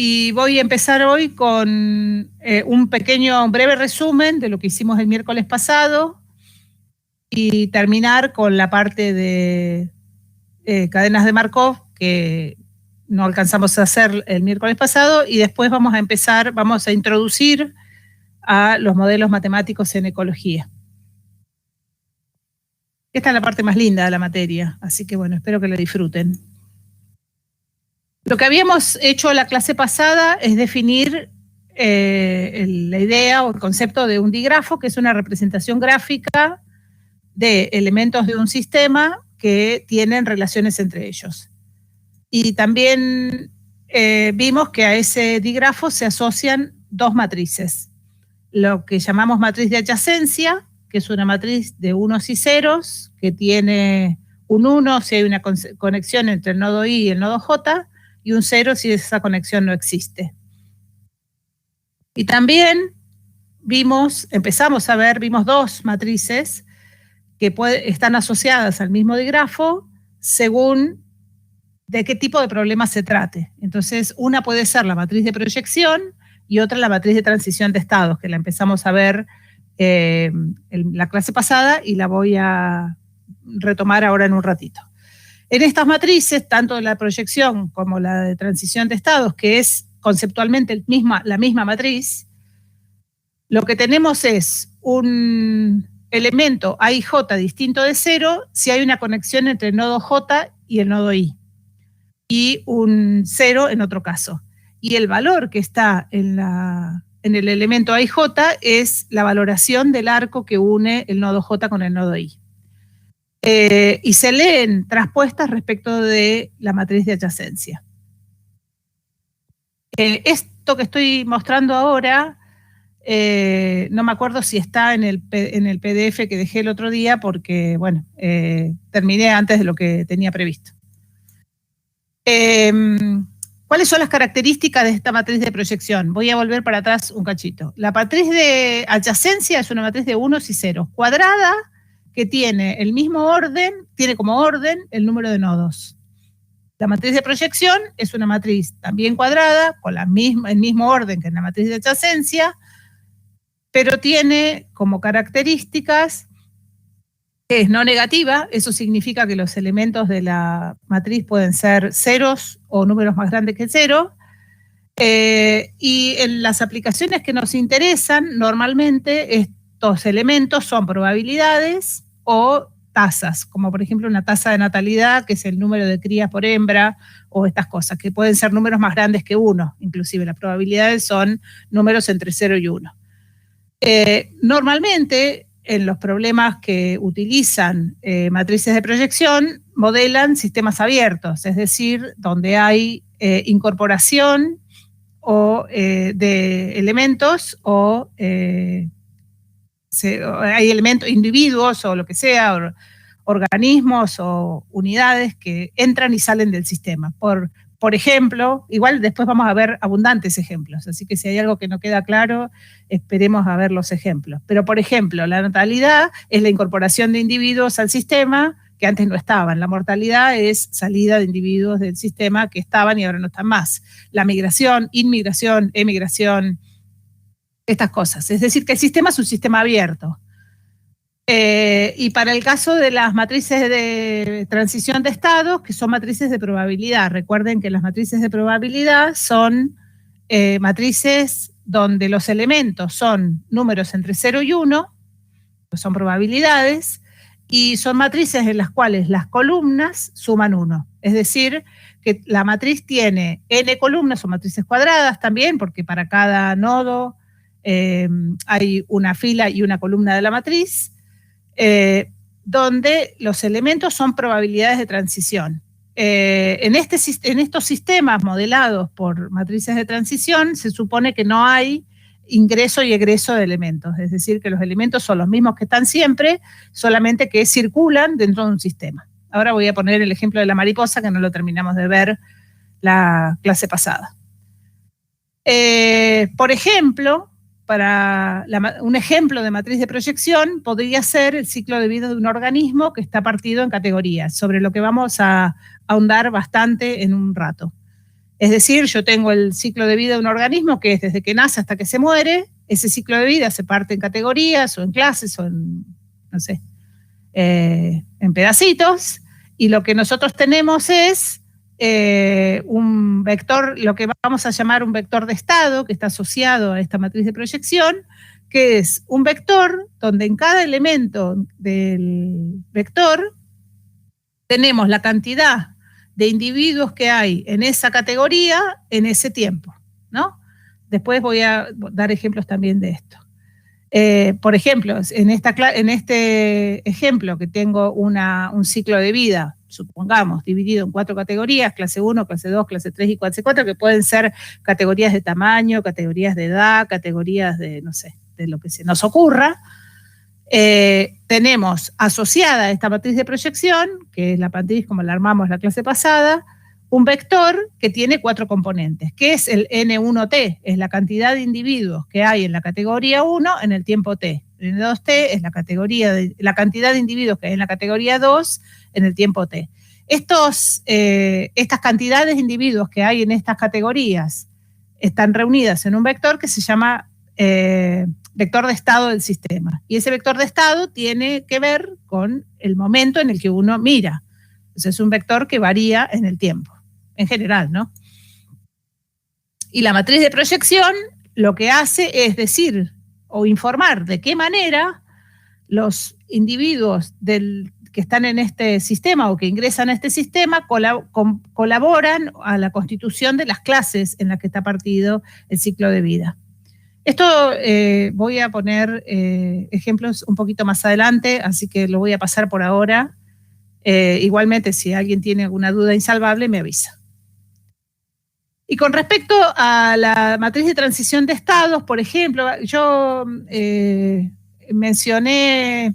Y voy a empezar hoy con un breve resumen de lo que hicimos el miércoles pasado y terminar con la parte de cadenas de Markov que no alcanzamos a hacer el miércoles pasado, y después vamos a introducir a los modelos matemáticos en ecología. Esta es la parte más linda de la materia, así que bueno, espero que la disfruten. Lo que habíamos hecho la clase pasada es definir la idea o el concepto de un digrafo, que es una representación gráfica de elementos de un sistema que tienen relaciones entre ellos. Y también vimos que a ese digrafo se asocian dos matrices. Lo que llamamos matriz de adyacencia, que es una matriz de unos y ceros, que tiene un 1 si hay una conexión entre el nodo I y el nodo J, y un 0 si esa conexión no existe. Y también vimos dos matrices que están asociadas al mismo digrafo según de qué tipo de problema se trate. Entonces, una puede ser la matriz de proyección y otra la matriz de transición de estados, que la empezamos a ver en la clase pasada y la voy a retomar ahora en un ratito. En estas matrices, tanto la proyección como la de transición de estados, que es conceptualmente la misma matriz, lo que tenemos es un elemento A y J distinto de 0 si hay una conexión entre el nodo J y el nodo I, y un 0 en otro caso. Y el valor que está en el elemento A y J es la valoración del arco que une el nodo J con el nodo I. Y se leen traspuestas respecto de la matriz de adyacencia. Esto que estoy mostrando ahora, no me acuerdo si está en el PDF que dejé el otro día, porque, bueno, terminé antes de lo que tenía previsto. ¿Cuáles son las características de esta matriz de proyección? Voy a volver para atrás un cachito. La matriz de adyacencia es una matriz de unos y ceros, cuadrada, que tiene el mismo orden, tiene como orden el número de nodos. La matriz de proyección es una matriz también cuadrada, con el mismo orden que en la matriz de adyacencia, pero tiene como características que es no negativa. Eso significa que los elementos de la matriz pueden ser ceros o números más grandes que 0. Y en las aplicaciones que nos interesan, normalmente estos elementos son probabilidades o tasas, como por ejemplo una tasa de natalidad, que es el número de crías por hembra, o estas cosas, que pueden ser números más grandes que 1. Inclusive las probabilidades son números entre 0 y 1. Normalmente, en los problemas que utilizan matrices de proyección, modelan sistemas abiertos, es decir, donde hay incorporación de elementos o hay elementos, individuos o lo que sea, o organismos o unidades que entran y salen del sistema. Por ejemplo, igual después vamos a ver abundantes ejemplos, así que si hay algo que no queda claro, esperemos a ver los ejemplos. Pero, por ejemplo, la natalidad es la incorporación de individuos al sistema que antes no estaban. La mortalidad es salida de individuos del sistema que estaban y ahora no están más. La migración, inmigración, emigración, estas cosas. Es decir, que el sistema es un sistema abierto. Y para el caso de las matrices de transición de estados, que son matrices de probabilidad, recuerden que las matrices de probabilidad son matrices donde los elementos son números entre 0 y 1, que son probabilidades, y son matrices en las cuales las columnas suman 1. Es decir, que la matriz tiene n columnas o matrices cuadradas también, porque para cada nodo hay una fila y una columna de la matriz, donde los elementos son probabilidades de transición. En estos sistemas modelados por matrices de transición se supone que no hay ingreso y egreso de elementos, es decir, que los elementos son los mismos que están siempre, solamente que circulan dentro de un sistema. Ahora voy a poner el ejemplo de la mariposa, que no lo terminamos de ver la clase pasada. Por ejemplo, para un ejemplo de matriz de proyección podría ser el ciclo de vida de un organismo que está partido en categorías, sobre lo que vamos a ahondar bastante en un rato. Es decir, yo tengo el ciclo de vida de un organismo que es desde que nace hasta que se muere. Ese ciclo de vida se parte en categorías o en clases o en, no sé, en pedacitos. Y lo que nosotros tenemos es un vector, lo que vamos a llamar un vector de estado, que está asociado a esta matriz de proyección, que es un vector donde en cada elemento del vector tenemos la cantidad de individuos que hay en esa categoría en ese tiempo, ¿no? Después voy a dar ejemplos también de esto. Por ejemplo, en este ejemplo que tengo un ciclo de vida, supongamos, dividido en 4 categorías, clase 1, clase 2, clase 3 y clase 4, que pueden ser categorías de tamaño, categorías de edad, categorías de, no sé, de lo que se nos ocurra. Tenemos asociada a esta matriz de proyección, que es la matriz como la armamos la clase pasada, un vector que tiene 4 componentes, que es el N1T, es la cantidad de individuos que hay en la categoría 1 en el tiempo T. El N2T es la cantidad de individuos que hay en la categoría 2 en el tiempo T. Estas cantidades de individuos que hay en estas categorías están reunidas en un vector que se llama vector de estado del sistema. Y ese vector de estado tiene que ver con el momento en el que uno mira. Entonces es un vector que varía en el tiempo, en general, ¿no? Y la matriz de proyección lo que hace es decir o informar de qué manera los individuos que están en este sistema o que ingresan a este sistema colaboran a la constitución de las clases en las que está partido el ciclo de vida. Esto voy a poner ejemplos un poquito más adelante, así que lo voy a pasar por ahora. Igualmente, si alguien tiene alguna duda insalvable, me avisa. Y con respecto a la matriz de transición de estados, por ejemplo, yo mencioné,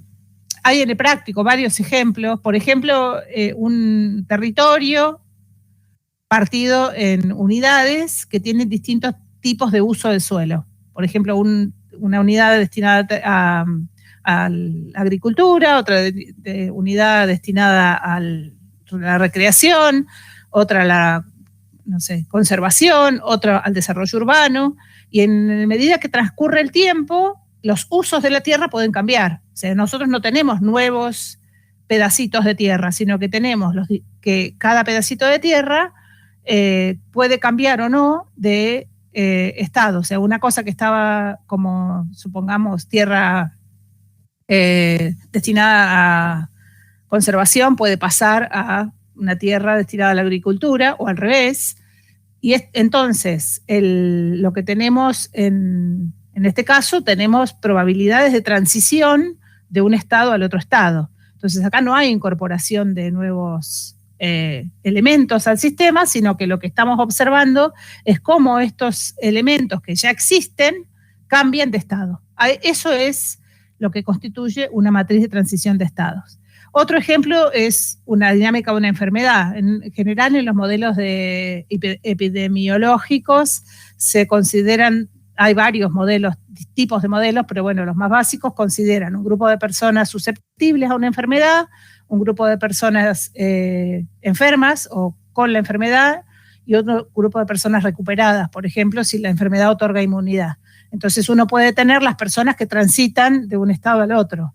hay en el práctico varios ejemplos. Por ejemplo, un territorio partido en unidades que tienen distintos tipos de uso del suelo. Por ejemplo, una unidad destinada a la agricultura, otra unidad destinada a la recreación, otra a la, no sé, conservación, otra al desarrollo urbano, y en medida que transcurre el tiempo, los usos de la tierra pueden cambiar. O sea, nosotros no tenemos nuevos pedacitos de tierra, sino que tenemos que cada pedacito de tierra puede cambiar o no de estado. O sea, una cosa que estaba como, supongamos, tierra destinada a conservación puede pasar a una tierra destinada a la agricultura o al revés. Y entonces, lo que tenemos en este caso, tenemos probabilidades de transición de un estado al otro estado. Entonces, acá no hay incorporación de nuevos elementos al sistema, sino que lo que estamos observando es cómo estos elementos que ya existen cambian de estado. Eso es lo que constituye una matriz de transición de estados. Otro ejemplo es una dinámica de una enfermedad. En general, en los modelos epidemiológicos se consideran, hay varios modelos, tipos de modelos, pero bueno, los más básicos consideran un grupo de personas susceptibles a una enfermedad, un grupo de personas enfermas o con la enfermedad y otro grupo de personas recuperadas, por ejemplo, si la enfermedad otorga inmunidad. Entonces uno puede tener las personas que transitan de un estado al otro,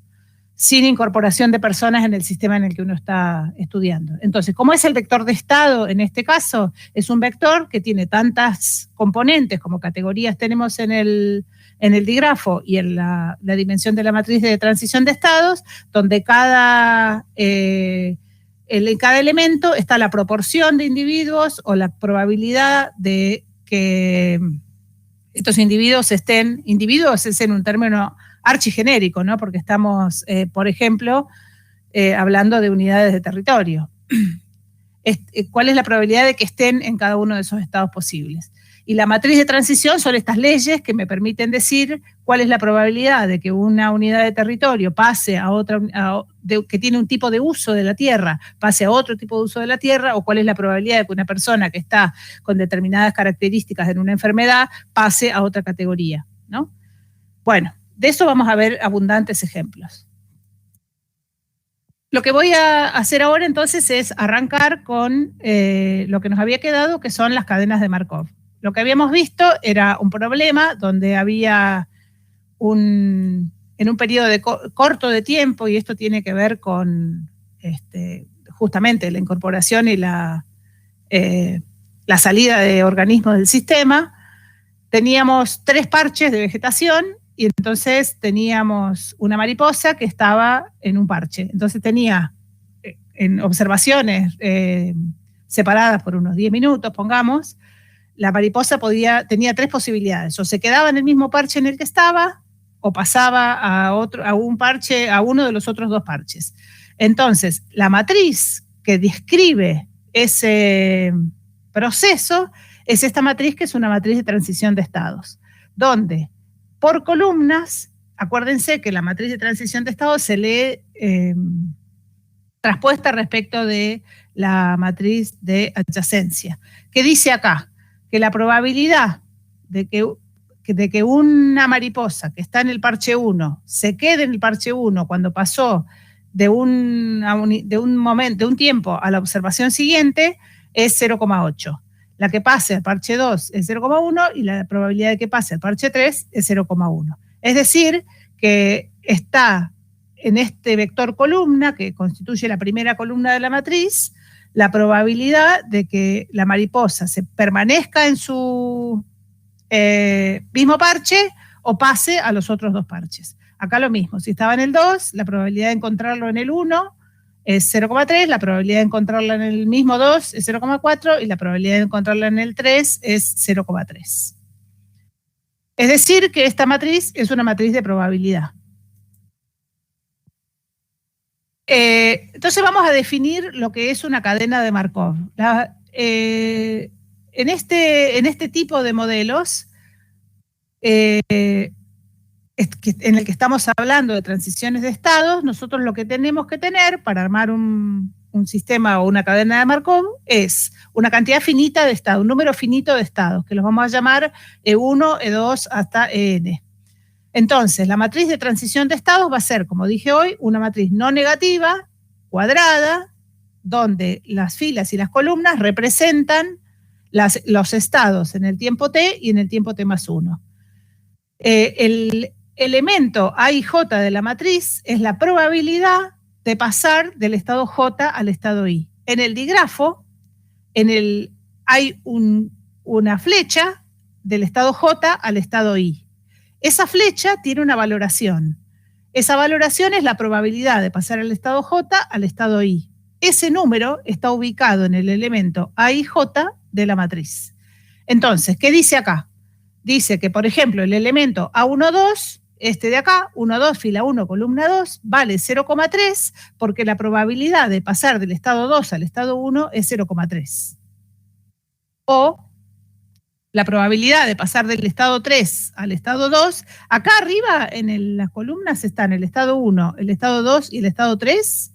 sin incorporación de personas en el sistema en el que uno está estudiando. Entonces, ¿cómo es el vector de estado en este caso? Es un vector que tiene tantas componentes como categorías tenemos en el digrafo y en la dimensión de la matriz de transición de estados, donde en cada elemento está la proporción de individuos o la probabilidad de que estos individuos es en un término archigenérico, ¿no? Porque estamos, por ejemplo, hablando de unidades de territorio. ¿Cuál es la probabilidad de que estén en cada uno de esos estados posibles? Y la matriz de transición son estas leyes que me permiten decir cuál es la probabilidad de que una unidad de territorio pase a otra, que tiene un tipo de uso de la tierra, pase a otro tipo de uso de la tierra, o cuál es la probabilidad de que una persona que está con determinadas características en una enfermedad pase a otra categoría, ¿no? Bueno, de eso vamos a ver abundantes ejemplos. Lo que voy a hacer ahora entonces es arrancar con lo que nos había quedado, que son las cadenas de Markov. Lo que habíamos visto era un problema donde había en un periodo corto de tiempo, y esto tiene que ver con justamente la incorporación y la salida de organismos del sistema, teníamos 3 parches de vegetación y entonces teníamos una mariposa que estaba en un parche. Entonces tenía en observaciones separadas por unos 10 minutos, pongamos, la mariposa tenía 3 posibilidades: o se quedaba en el mismo parche en el que estaba, o pasaba a un parche, a uno de los otros 2 parches. Entonces, la matriz que describe ese proceso es esta matriz, que es una matriz de transición de estados, donde por columnas, acuérdense que la matriz de transición de estados se lee traspuesta respecto de la matriz de adyacencia. ¿Qué dice acá? Que la probabilidad de que una mariposa que está en el parche 1 se quede en el parche 1 cuando pasó de un tiempo a la observación siguiente es 0,8. La que pase al parche 2 es 0,1 y la probabilidad de que pase al parche 3 es 0,1. Es decir, que está en este vector columna, que constituye la primera columna de la matriz, la probabilidad de que la mariposa se permanezca en su mismo parche o pase a los otros 2 parches. Acá lo mismo, si estaba en el 2, la probabilidad de encontrarlo en el 1 es 0,3, la probabilidad de encontrarla en el mismo 2 es 0,4 y la probabilidad de encontrarla en el 3 es 0,3. Es decir, que esta matriz es una matriz de probabilidad. Entonces vamos a definir lo que es una cadena de Markov. En este tipo de modelos en el que estamos hablando de transiciones de estados, nosotros lo que tenemos que tener para armar un sistema o una cadena de Markov es una cantidad finita de estados, un número finito de estados, que los vamos a llamar E1, E2 hasta En. Entonces, la matriz de transición de estados va a ser, como dije hoy, una matriz no negativa, cuadrada, donde las filas y las columnas representan los estados en el tiempo t y en el tiempo t más 1. El elemento A y J de la matriz es la probabilidad de pasar del estado J al estado I. En el digrafo hay una flecha del estado J al estado I. Esa flecha tiene una valoración. Esa valoración es la probabilidad de pasar del estado J al estado I. Ese número está ubicado en el elemento A y J de la matriz. Entonces, ¿qué dice acá? Dice que, por ejemplo, el elemento A12, este de acá, 1,2, fila 1, columna 2, vale 0,3 porque la probabilidad de pasar del estado 2 al estado 1 es 0,3. O la probabilidad de pasar del estado 3 al estado 2, acá arriba en las columnas están el estado 1, el estado 2 y el estado 3,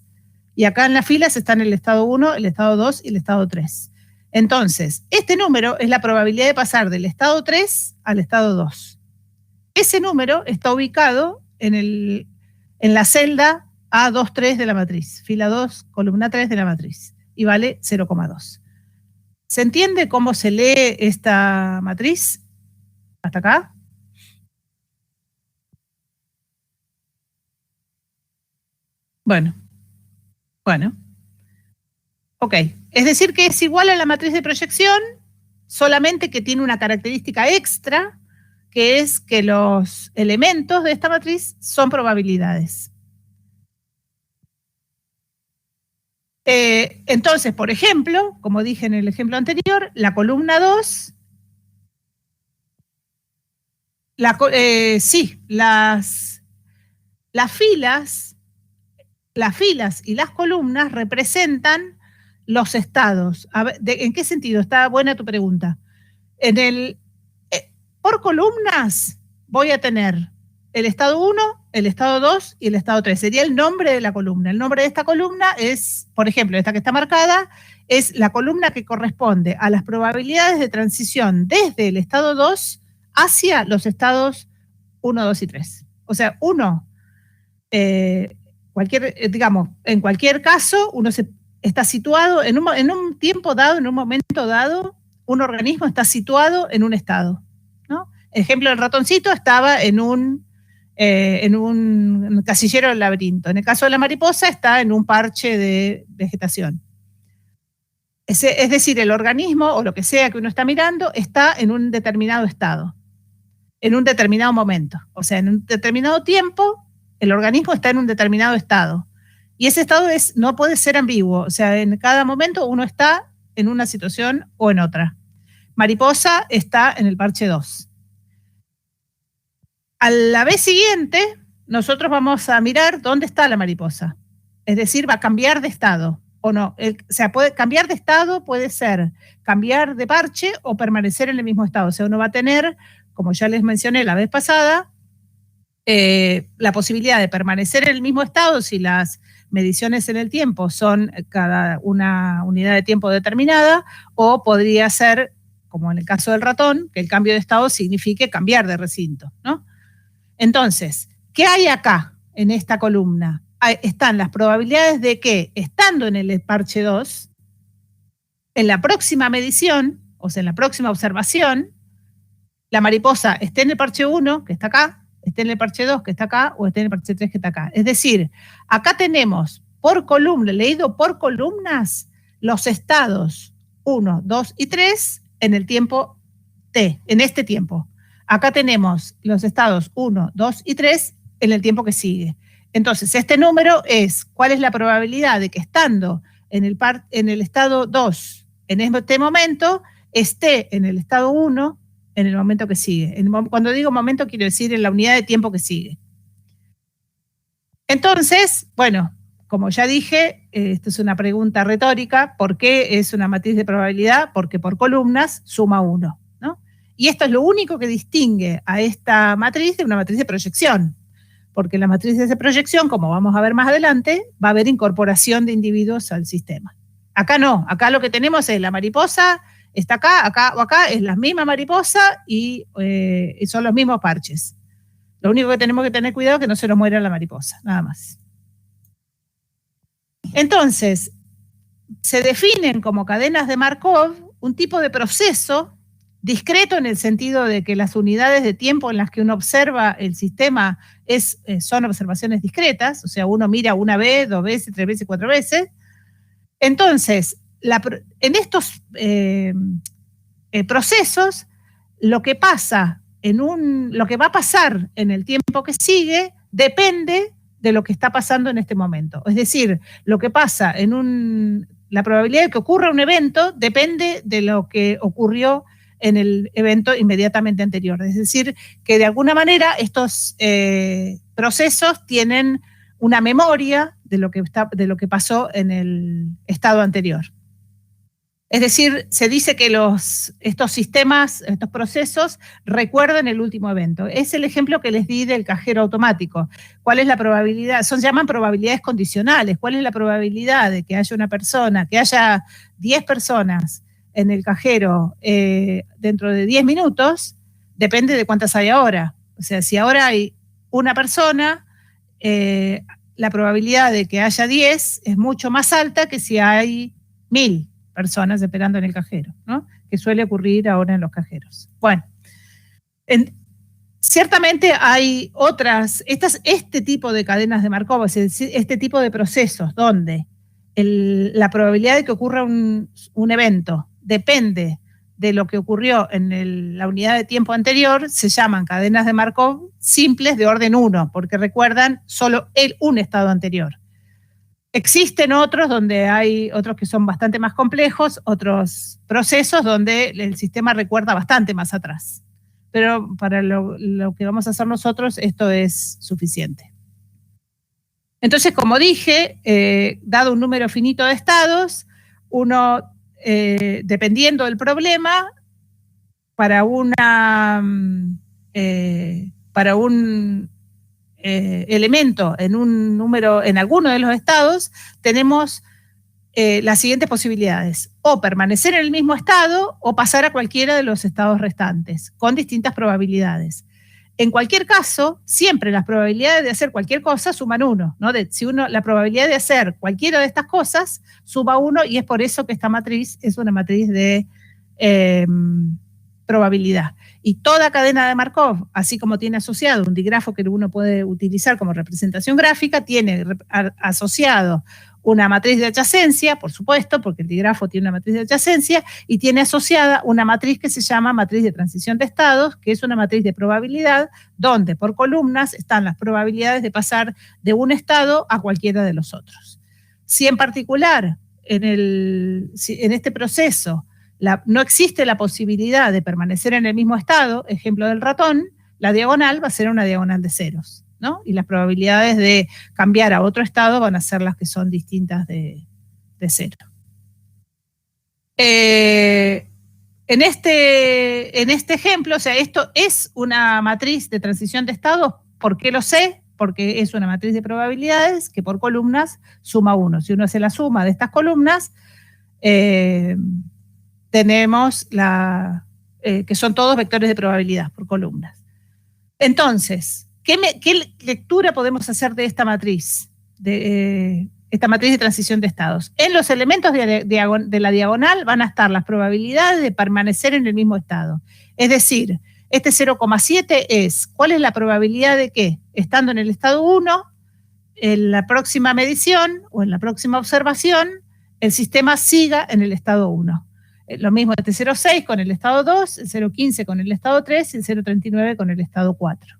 y acá en las filas están el estado 1, el estado 2 y el estado 3. Entonces, este número es la probabilidad de pasar del estado 3 al estado 2. Ese número está ubicado en la celda A23 de la matriz, fila 2, columna 3 de la matriz, y vale 0,2. ¿Se entiende cómo se lee esta matriz? ¿Hasta acá? Bueno. Ok. Es decir, que es igual a la matriz de proyección, solamente que tiene una característica extra, que es que los elementos de esta matriz son probabilidades. Entonces, por ejemplo, como dije en el ejemplo anterior, la columna 2, sí, las filas y las columnas representan los estados. A ver, ¿en qué sentido? Está buena tu pregunta. Por columnas voy a tener el estado 1, el estado 2 y el estado 3. Sería el nombre de la columna. El nombre de esta columna es, por ejemplo, esta que está marcada, es la columna que corresponde a las probabilidades de transición desde el estado 2 hacia los estados 1, 2 y 3. O sea, digamos, en cualquier caso, uno está situado en un tiempo dado, en un momento dado, un organismo está situado en un estado, ¿no? Ejemplo, el ratoncito estaba en un casillero del laberinto. En el caso de la mariposa está en un parche de vegetación. Es decir, el organismo o lo que sea que uno está mirando está en un determinado estado, en un determinado momento. O sea, en un determinado tiempo, el organismo está en un determinado estado. Y ese estado no puede ser ambiguo. O sea, en cada momento uno está en una situación o en otra. Mariposa está en el parche 2. A la vez siguiente, nosotros vamos a mirar dónde está la mariposa. Es decir, va a cambiar de estado o no. O sea, cambiar de estado puede ser cambiar de parche o permanecer en el mismo estado. O sea, uno va a tener, como ya les mencioné la vez pasada, la posibilidad de permanecer en el mismo estado si las mediciones en el tiempo son cada una unidad de tiempo determinada, o podría ser, como en el caso del ratón, que el cambio de estado signifique cambiar de recinto, ¿no? Entonces, ¿qué hay acá en esta columna? Están las probabilidades de que, estando en el parche 2, en la próxima medición, o sea, en la próxima observación, la mariposa esté en el parche 1, que está acá, esté en el parche 2, que está acá, o esté en el parche 3, que está acá. Es decir, acá tenemos por columna, leído por columnas, los estados 1, 2 y 3 en el tiempo T, en este tiempo. Acá tenemos los estados 1, 2 y 3 en el tiempo que sigue. Entonces, este número es cuál es la probabilidad de que estando en el estado 2 en este momento, esté en el estado 1 en el momento que sigue. Cuando digo momento, quiero decir en la unidad de tiempo que sigue. Entonces, bueno, como ya dije, esto es una pregunta retórica. ¿Por qué es una matriz de probabilidad? Porque por columnas suma 1, ¿no? Y esto es lo único que distingue a esta matriz de una matriz de proyección. Porque en la matriz de proyección, como vamos a ver más adelante, va a haber incorporación de individuos al sistema. Acá no, acá lo que tenemos es la mariposa, está acá, acá o acá, es la misma mariposa y son los mismos parches. Lo único que tenemos que tener cuidado es que no se nos muera la mariposa, nada más. Entonces, se definen como cadenas de Markov un tipo de proceso discreto en el sentido de que las unidades de tiempo en las que uno observa el sistema son observaciones discretas, o sea, uno mira una vez, 2 veces, 3 veces, 4 veces. Entonces, en estos procesos, lo que va a pasar en el tiempo que sigue depende de lo que está pasando en este momento. Es decir, lo que pasa la probabilidad de que ocurra un evento depende de lo que ocurrió en el evento inmediatamente anterior. Es decir, que de alguna manera estos procesos tienen una memoria de lo que pasó en el estado anterior. Es decir, se dice que estos sistemas, estos procesos, recuerdan el último evento. Es el ejemplo que les di del cajero automático. ¿Cuál es la probabilidad? Se llaman probabilidades condicionales. ¿Cuál es la probabilidad de que haya una persona, que haya 10 personas en el cajero dentro de 10 minutos? Depende de cuántas hay ahora. O sea, si ahora hay una persona, la probabilidad de que haya 10 es mucho más alta que si hay 1000 personas esperando en el cajero, ¿no? Que suele ocurrir ahora en los cajeros. Bueno, ciertamente hay este tipo de cadenas de Markov, es decir, este tipo de procesos donde la probabilidad de que ocurra un evento depende de lo que ocurrió en la unidad de tiempo anterior, se llaman cadenas de Markov simples de orden 1, porque recuerdan solo un estado anterior. Existen otros donde hay otros que son bastante más complejos, otros procesos donde el sistema recuerda bastante más atrás. Pero para lo que vamos a hacer nosotros, esto es suficiente. Entonces, como dije, dado un número finito de estados, uno, dependiendo del problema, para un elemento en alguno de los estados, tenemos las siguientes posibilidades: o permanecer en el mismo estado o pasar a cualquiera de los estados restantes, con distintas probabilidades. En cualquier caso, siempre las probabilidades de hacer cualquier cosa suman 1, ¿no? La probabilidad de hacer cualquiera de estas cosas suma 1 y es por eso que esta matriz es una matriz de probabilidad. Y toda cadena de Markov, así como tiene asociado un digrafo que uno puede utilizar como representación gráfica, tiene asociado una matriz de adyacencia, por supuesto, porque el digrafo tiene una matriz de adyacencia, y tiene asociada una matriz que se llama matriz de transición de estados, que es una matriz de probabilidad, donde por columnas están las probabilidades de pasar de un estado a cualquiera de los otros. Si en particular en este proceso no existe la posibilidad de permanecer en el mismo estado, ejemplo del ratón, la diagonal va a ser una diagonal de ceros, ¿no? Y las probabilidades de cambiar a otro estado van a ser las que son distintas de cero. En este ejemplo, o sea, esto es una matriz de transición de estados. ¿Por qué lo sé? Porque es una matriz de probabilidades que por columnas suma 1. Si uno hace la suma de estas columnas, tenemos que son todos vectores de probabilidad por columnas. Entonces, ¿qué lectura podemos hacer de esta matriz? Esta matriz de transición de estados. En los elementos de la diagonal van a estar las probabilidades de permanecer en el mismo estado. Es decir, este 0,7 es, ¿cuál es la probabilidad de que, estando en el estado 1, en la próxima medición o en la próxima observación, el sistema siga en el estado 1? Lo mismo este 0,6 con el estado 2, el 0,15 con el estado 3 y el 0,39 con el estado 4.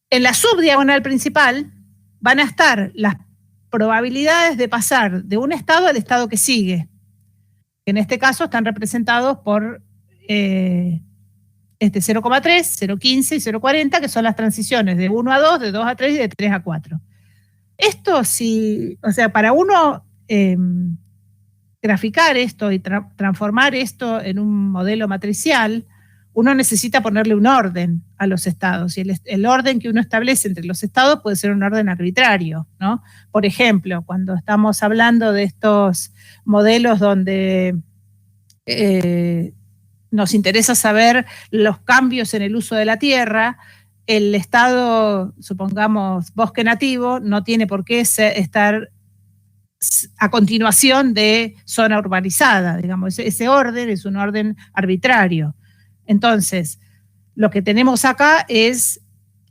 En la subdiagonal principal van a estar las probabilidades de pasar de un estado al estado que sigue. En este caso están representados por este 0,3, 0,15 y 0,40, que son las transiciones de 1 a 2, de 2 a 3 y de 3 a 4. Esto sí, o sea, para uno graficar esto y transformar esto en un modelo matricial, uno necesita ponerle un orden a los estados, y el orden que uno establece entre los estados puede ser un orden arbitrario, ¿no? Por ejemplo, cuando estamos hablando de estos modelos donde nos interesa saber los cambios en el uso de la tierra, el estado, supongamos, bosque nativo, no tiene por qué estar a continuación de zona urbanizada, digamos, ese orden es un orden arbitrario. Entonces, lo que tenemos acá es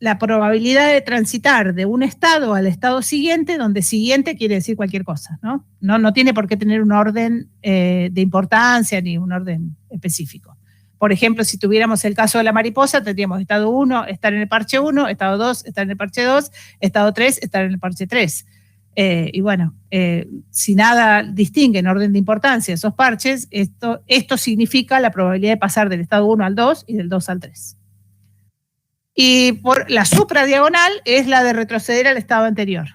la probabilidad de transitar de un estado al estado siguiente, donde siguiente quiere decir cualquier cosa, ¿no? No tiene por qué tener un orden de importancia ni un orden específico. Por ejemplo, si tuviéramos el caso de la mariposa, tendríamos estado 1, estar en el parche 1, estado 2, estar en el parche 2, estado 3, estar en el parche 3. Y bueno, si nada distingue en orden de importancia esos parches, esto significa la probabilidad de pasar del estado 1 al 2 y del 2 al 3. Y por la supradiagonal es la de retroceder al estado anterior,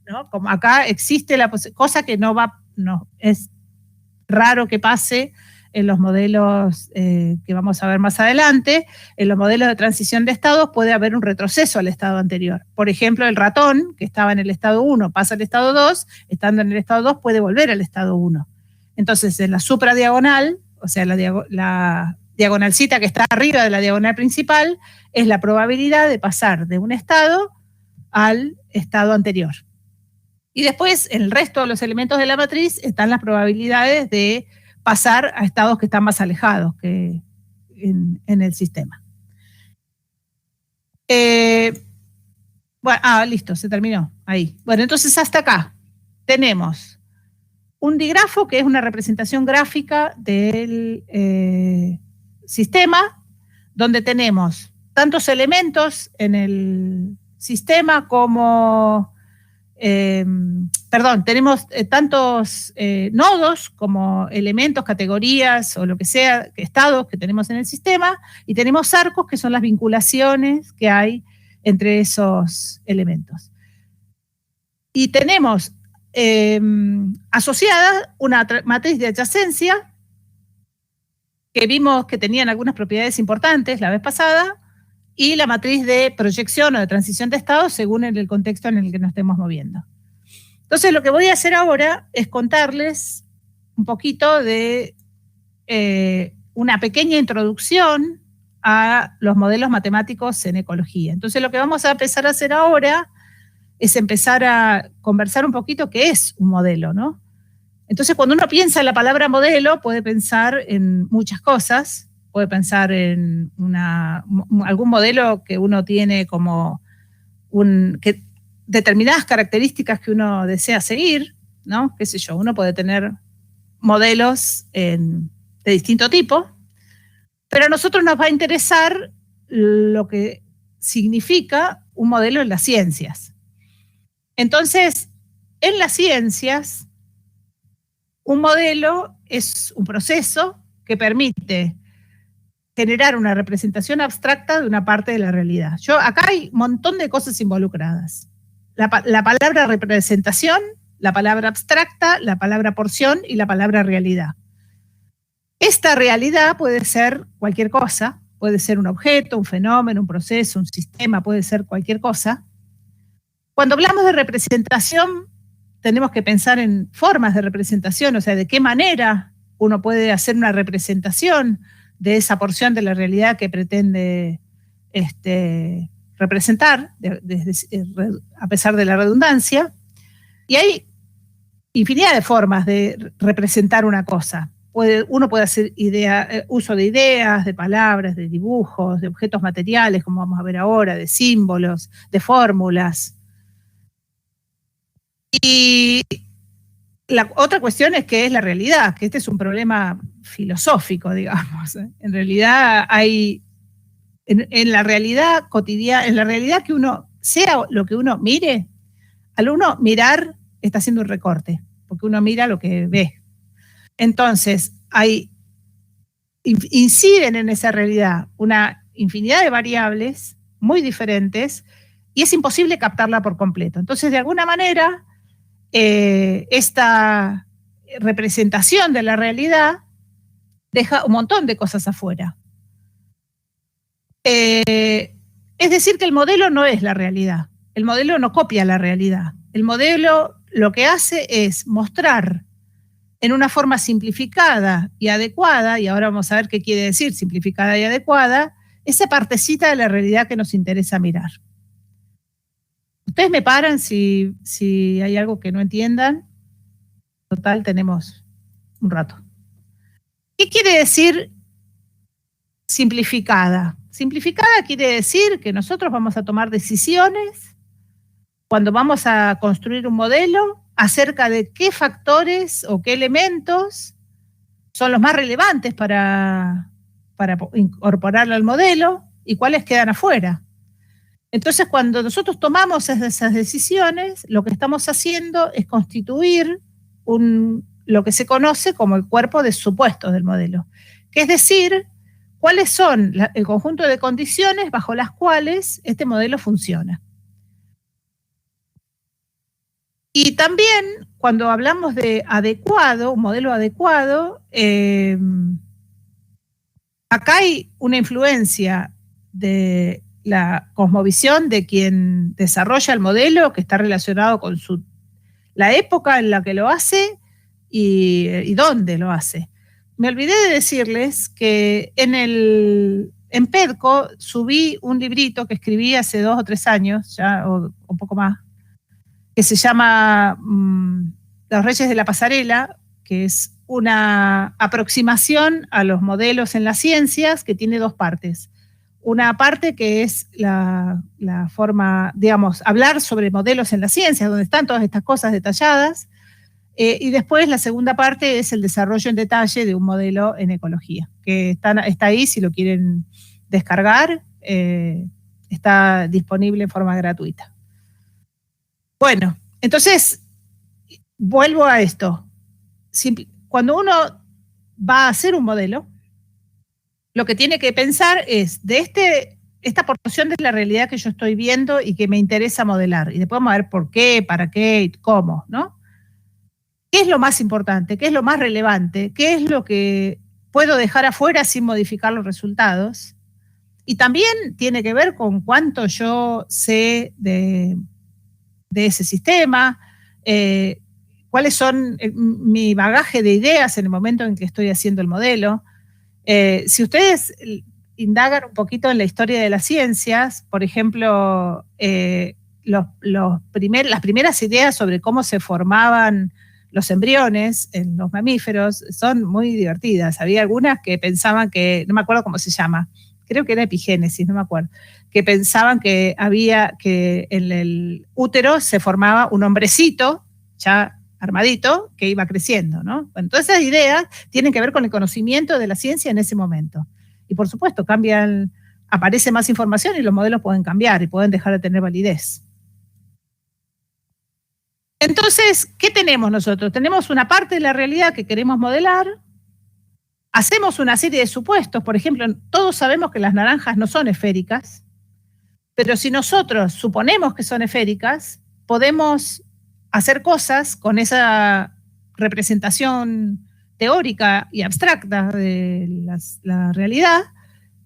¿no? Como acá existe la cosa que no es raro que pase en los modelos que vamos a ver más adelante. En los modelos de transición de estados puede haber un retroceso al estado anterior. Por ejemplo, el ratón, que estaba en el estado 1, pasa al estado 2, estando en el estado 2 puede volver al estado 1. Entonces, en la supradiagonal, o sea, la diagonalcita que está arriba de la diagonal principal, es la probabilidad de pasar de un estado al estado anterior. Y después, en el resto de los elementos de la matriz, están las probabilidades de pasar a estados que están más alejados que en el sistema. Bueno, listo, se terminó. Ahí. Bueno, entonces hasta acá tenemos un digrafo, que es una representación gráfica del sistema, donde tenemos tantos elementos en el sistema como... tenemos tantos nodos como elementos, categorías o lo que sea, estados que tenemos en el sistema, y tenemos arcos, que son las vinculaciones que hay entre esos elementos. Y tenemos asociada una matriz de adyacencia, que vimos que tenían algunas propiedades importantes la vez pasada, y la matriz de proyección o de transición de estados según el contexto en el que nos estemos moviendo. Entonces, lo que voy a hacer ahora es contarles un poquito de una pequeña introducción a los modelos matemáticos en ecología. Entonces lo que vamos a empezar a hacer ahora es empezar a conversar un poquito qué es un modelo, ¿no? Entonces cuando uno piensa en la palabra modelo puede pensar en muchas cosas, puede pensar en algún modelo que uno tiene como determinadas características que uno desea seguir, ¿no? Qué sé yo, uno puede tener modelos de distinto tipo, pero a nosotros nos va a interesar lo que significa un modelo en las ciencias. Entonces, en las ciencias, un modelo es un proceso que permite generar una representación abstracta de una parte de la realidad. Acá hay un montón de cosas involucradas. La palabra representación, la palabra abstracta, la palabra porción y la palabra realidad. Esta realidad puede ser cualquier cosa, puede ser un objeto, un fenómeno, un proceso, un sistema, puede ser cualquier cosa. Cuando hablamos de representación, tenemos que pensar en formas de representación, o sea, de qué manera uno puede hacer una representación de esa porción de la realidad que pretende representar, a pesar de la redundancia. Y hay infinidad de formas de representar una cosa. Uno puede hacer uso de ideas, de palabras, de dibujos, de objetos materiales, como vamos a ver ahora, de símbolos, de fórmulas. Y la otra cuestión es qué es la realidad, que este es un problema filosófico, digamos. En realidad en la realidad cotidiana, en la realidad que uno, sea lo que uno mire, al uno mirar está haciendo un recorte, porque uno mira lo que ve. Entonces, inciden en esa realidad una infinidad de variables muy diferentes y es imposible captarla por completo. Entonces, de alguna manera, esta representación de la realidad deja un montón de cosas afuera. Es decir, que el modelo no es la realidad. El modelo no copia la realidad. El modelo lo que hace es mostrar en una forma simplificada y adecuada, y ahora vamos a ver qué quiere decir simplificada y adecuada, esa partecita de la realidad que nos interesa mirar. Ustedes me paran si hay algo que no entiendan. Total, tenemos un rato. ¿Qué quiere decir simplificada? Simplificada quiere decir que nosotros vamos a tomar decisiones cuando vamos a construir un modelo acerca de qué factores o qué elementos son los más relevantes para incorporarlo al modelo y cuáles quedan afuera. Entonces, cuando nosotros tomamos esas decisiones, lo que estamos haciendo es constituir lo que se conoce como el cuerpo de supuestos del modelo, que es decir, cuáles son el conjunto de condiciones bajo las cuales este modelo funciona. Y también, cuando hablamos de adecuado, un modelo adecuado, acá hay una influencia de la cosmovisión de quien desarrolla el modelo, que está relacionado con la época en la que lo hace y dónde lo hace. Me olvidé de decirles que en PEDCO subí un librito que escribí hace 2 o 3 años, ya, o un poco más, que se llama Los Reyes de la Pasarela, que es una aproximación a los modelos en las ciencias que tiene 2 partes. Una parte que es la forma, digamos, hablar sobre modelos en las ciencias, donde están todas estas cosas detalladas, y después la segunda parte es el desarrollo en detalle de un modelo en ecología, que está ahí si lo quieren descargar, está disponible en forma gratuita. Bueno, entonces, vuelvo a esto. Cuando uno va a hacer un modelo, lo que tiene que pensar es de esta porción de la realidad que yo estoy viendo y que me interesa modelar. Y después vamos a ver por qué, para qué y cómo, ¿no? ¿Qué es lo más importante? ¿Qué es lo más relevante? ¿Qué es lo que puedo dejar afuera sin modificar los resultados? Y también tiene que ver con cuánto yo sé de ese sistema, cuáles son mi bagaje de ideas en el momento en que estoy haciendo el modelo. Si ustedes indagan un poquito en la historia de las ciencias, por ejemplo, las primeras ideas sobre cómo se formaban los embriones en los mamíferos son muy divertidas. Había algunas que pensaban que, no me acuerdo cómo se llama, creo que era epigénesis, no me acuerdo, que pensaban que en el útero se formaba un hombrecito ya armadito que iba creciendo, ¿no? Bueno, todas esas ideas tienen que ver con el conocimiento de la ciencia en ese momento. Y por supuesto, aparece más información y los modelos pueden cambiar y pueden dejar de tener validez. Entonces, ¿qué tenemos nosotros? Tenemos una parte de la realidad que queremos modelar, hacemos una serie de supuestos, por ejemplo, todos sabemos que las naranjas no son esféricas, pero si nosotros suponemos que son esféricas, podemos hacer cosas con esa representación teórica y abstracta de la realidad.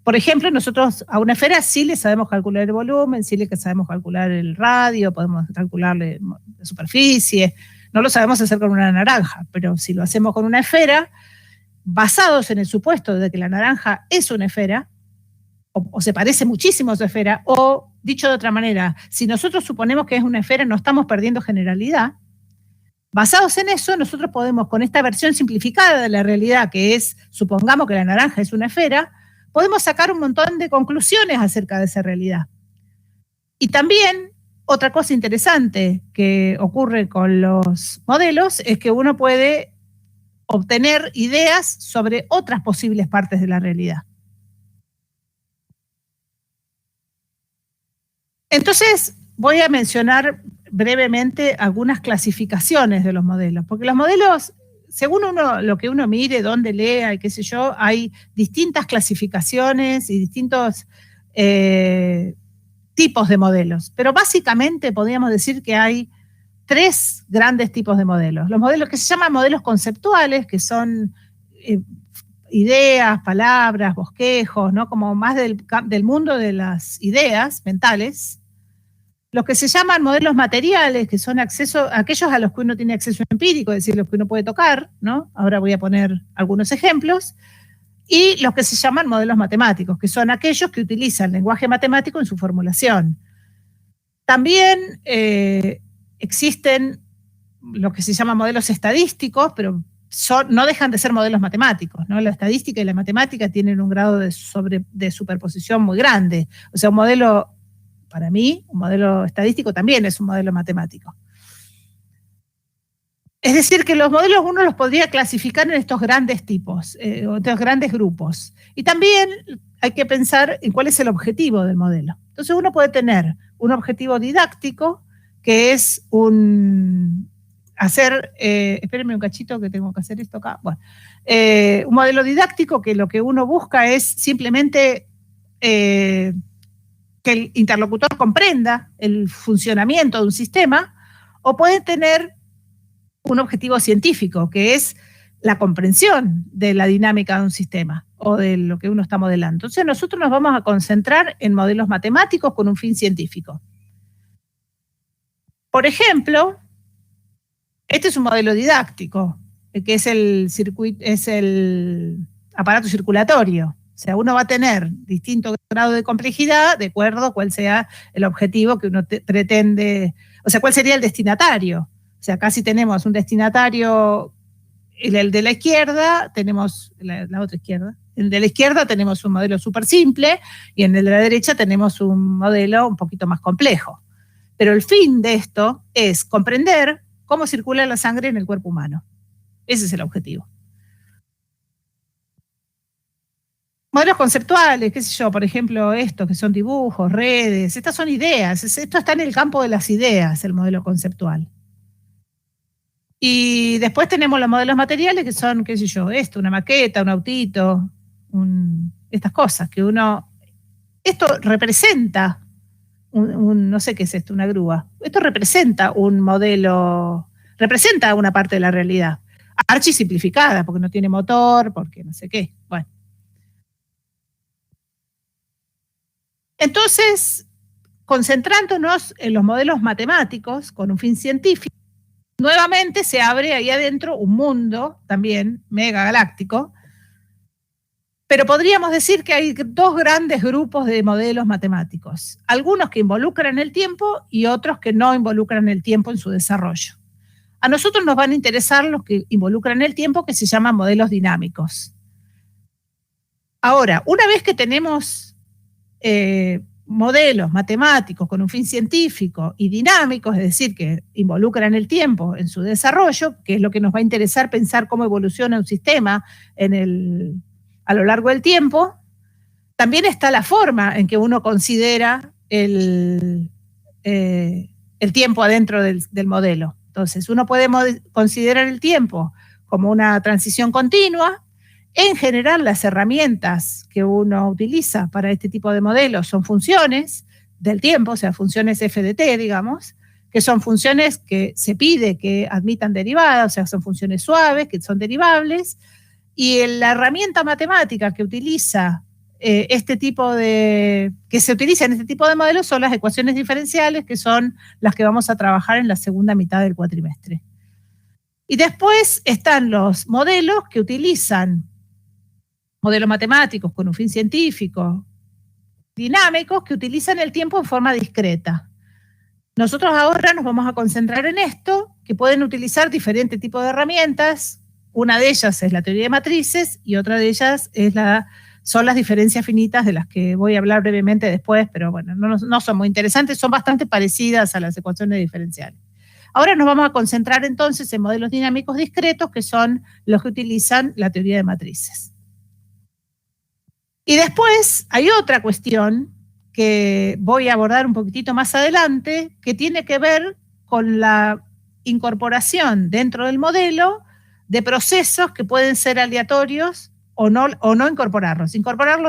Por ejemplo, nosotros a una esfera sí le sabemos calcular el volumen, sí le sabemos calcular el radio, podemos calcularle la superficie, no lo sabemos hacer con una naranja, pero si lo hacemos con una esfera, basados en el supuesto de que la naranja es una esfera, o se parece muchísimo a su esfera, o dicho de otra manera, si nosotros suponemos que es una esfera, no estamos perdiendo generalidad. Basados en eso, nosotros podemos, con esta versión simplificada de la realidad, que es, supongamos que la naranja es una esfera, podemos sacar un montón de conclusiones acerca de esa realidad. Y también, otra cosa interesante que ocurre con los modelos es que uno puede obtener ideas sobre otras posibles partes de la realidad. Entonces, voy a mencionar brevemente algunas clasificaciones de los modelos, porque los modelos, según lo que uno mire, dónde lea y qué sé yo, hay distintas clasificaciones y distintos tipos de modelos. Pero básicamente podríamos decir que hay 3 grandes tipos de modelos. Los modelos que se llaman modelos conceptuales, que son ideas, palabras, bosquejos, ¿no? Como más del mundo de las ideas mentales. Los que se llaman modelos materiales, que son aquellos a los que uno tiene acceso empírico, es decir, los que uno puede tocar, ¿no? Ahora voy a poner algunos ejemplos. Y los que se llaman modelos matemáticos, que son aquellos que utilizan lenguaje matemático en su formulación. También existen lo que se llaman modelos estadísticos, pero no dejan de ser modelos matemáticos, ¿no? La estadística y la matemática tienen un grado de superposición muy grande. O sea, para mí, un modelo estadístico también es un modelo matemático. Es decir, que los modelos uno los podría clasificar en estos grandes tipos, estos grandes grupos. Y también hay que pensar en cuál es el objetivo del modelo. Entonces uno puede tener un objetivo didáctico, que es espérenme un cachito que tengo que hacer esto acá. Bueno, un modelo didáctico que lo que uno busca es simplemente que el interlocutor comprenda el funcionamiento de un sistema, o puede tener un objetivo científico, que es la comprensión de la dinámica de un sistema o de lo que uno está modelando. Entonces nosotros nos vamos a concentrar en modelos matemáticos con un fin científico. Por ejemplo, este es un modelo didáctico, que es el aparato circulatorio. O sea, uno va a tener distinto grado de complejidad de acuerdo a cuál sea el objetivo que uno pretende, o sea, cuál sería el destinatario. O sea, acá si tenemos un destinatario, el de la izquierda, tenemos la otra izquierda. El de la izquierda tenemos un modelo súper simple y en el de la derecha tenemos un modelo un poquito más complejo. Pero el fin de esto es comprender cómo circula la sangre en el cuerpo humano. Ese es el objetivo. Modelos conceptuales, qué sé yo, por ejemplo, estos que son dibujos, redes, estas son ideas. Esto está en el campo de las ideas, el modelo conceptual. Y después tenemos los modelos materiales que son, qué sé yo, una maqueta, un autito, estas cosas que esto representa, no sé qué es esto, una grúa. Esto representa un modelo, representa una parte de la realidad. Archi simplificada, porque no tiene motor, porque no sé qué. Bueno. Entonces, concentrándonos en los modelos matemáticos con un fin científico, nuevamente se abre ahí adentro un mundo también megagaláctico, Pero podríamos decir que hay dos grandes grupos de modelos matemáticos. Algunos que involucran el tiempo y otros que no involucran el tiempo en su desarrollo. A nosotros nos van a interesar los que involucran el tiempo, que se llaman modelos dinámicos. Ahora, una vez que tenemos modelos matemáticos con un fin científico y dinámicos, es decir, que involucran el tiempo en su desarrollo, que es lo que nos va a interesar pensar cómo evoluciona un sistema a lo largo del tiempo, también está la forma en que uno considera el tiempo adentro del modelo. Entonces, uno puede considerar el tiempo como una transición continua. En general, las herramientas que uno utiliza para este tipo de modelos son funciones del tiempo, o sea, funciones FDT, digamos, que son funciones que se pide que admitan derivadas, o sea, son funciones suaves, que son derivables, y la herramienta matemática que utiliza que se utiliza en este tipo de modelos son las ecuaciones diferenciales, que son las que vamos a trabajar en la segunda mitad del cuatrimestre. Y después están los modelos que utilizan modelos matemáticos con un fin científico, dinámicos, que utilizan el tiempo en forma discreta. Nosotros ahora nos vamos a concentrar en esto, que pueden utilizar diferentes tipos de herramientas. Una de ellas es la teoría de matrices y otra de ellas son las diferencias finitas, de las que voy a hablar brevemente después, pero bueno, no son muy interesantes, son bastante parecidas a las ecuaciones diferenciales. Ahora nos vamos a concentrar entonces en modelos dinámicos discretos, que son los que utilizan la teoría de matrices. Y después hay otra cuestión que voy a abordar un poquitito más adelante, que tiene que ver con la incorporación dentro del modelo de procesos que pueden ser aleatorios o no incorporarlos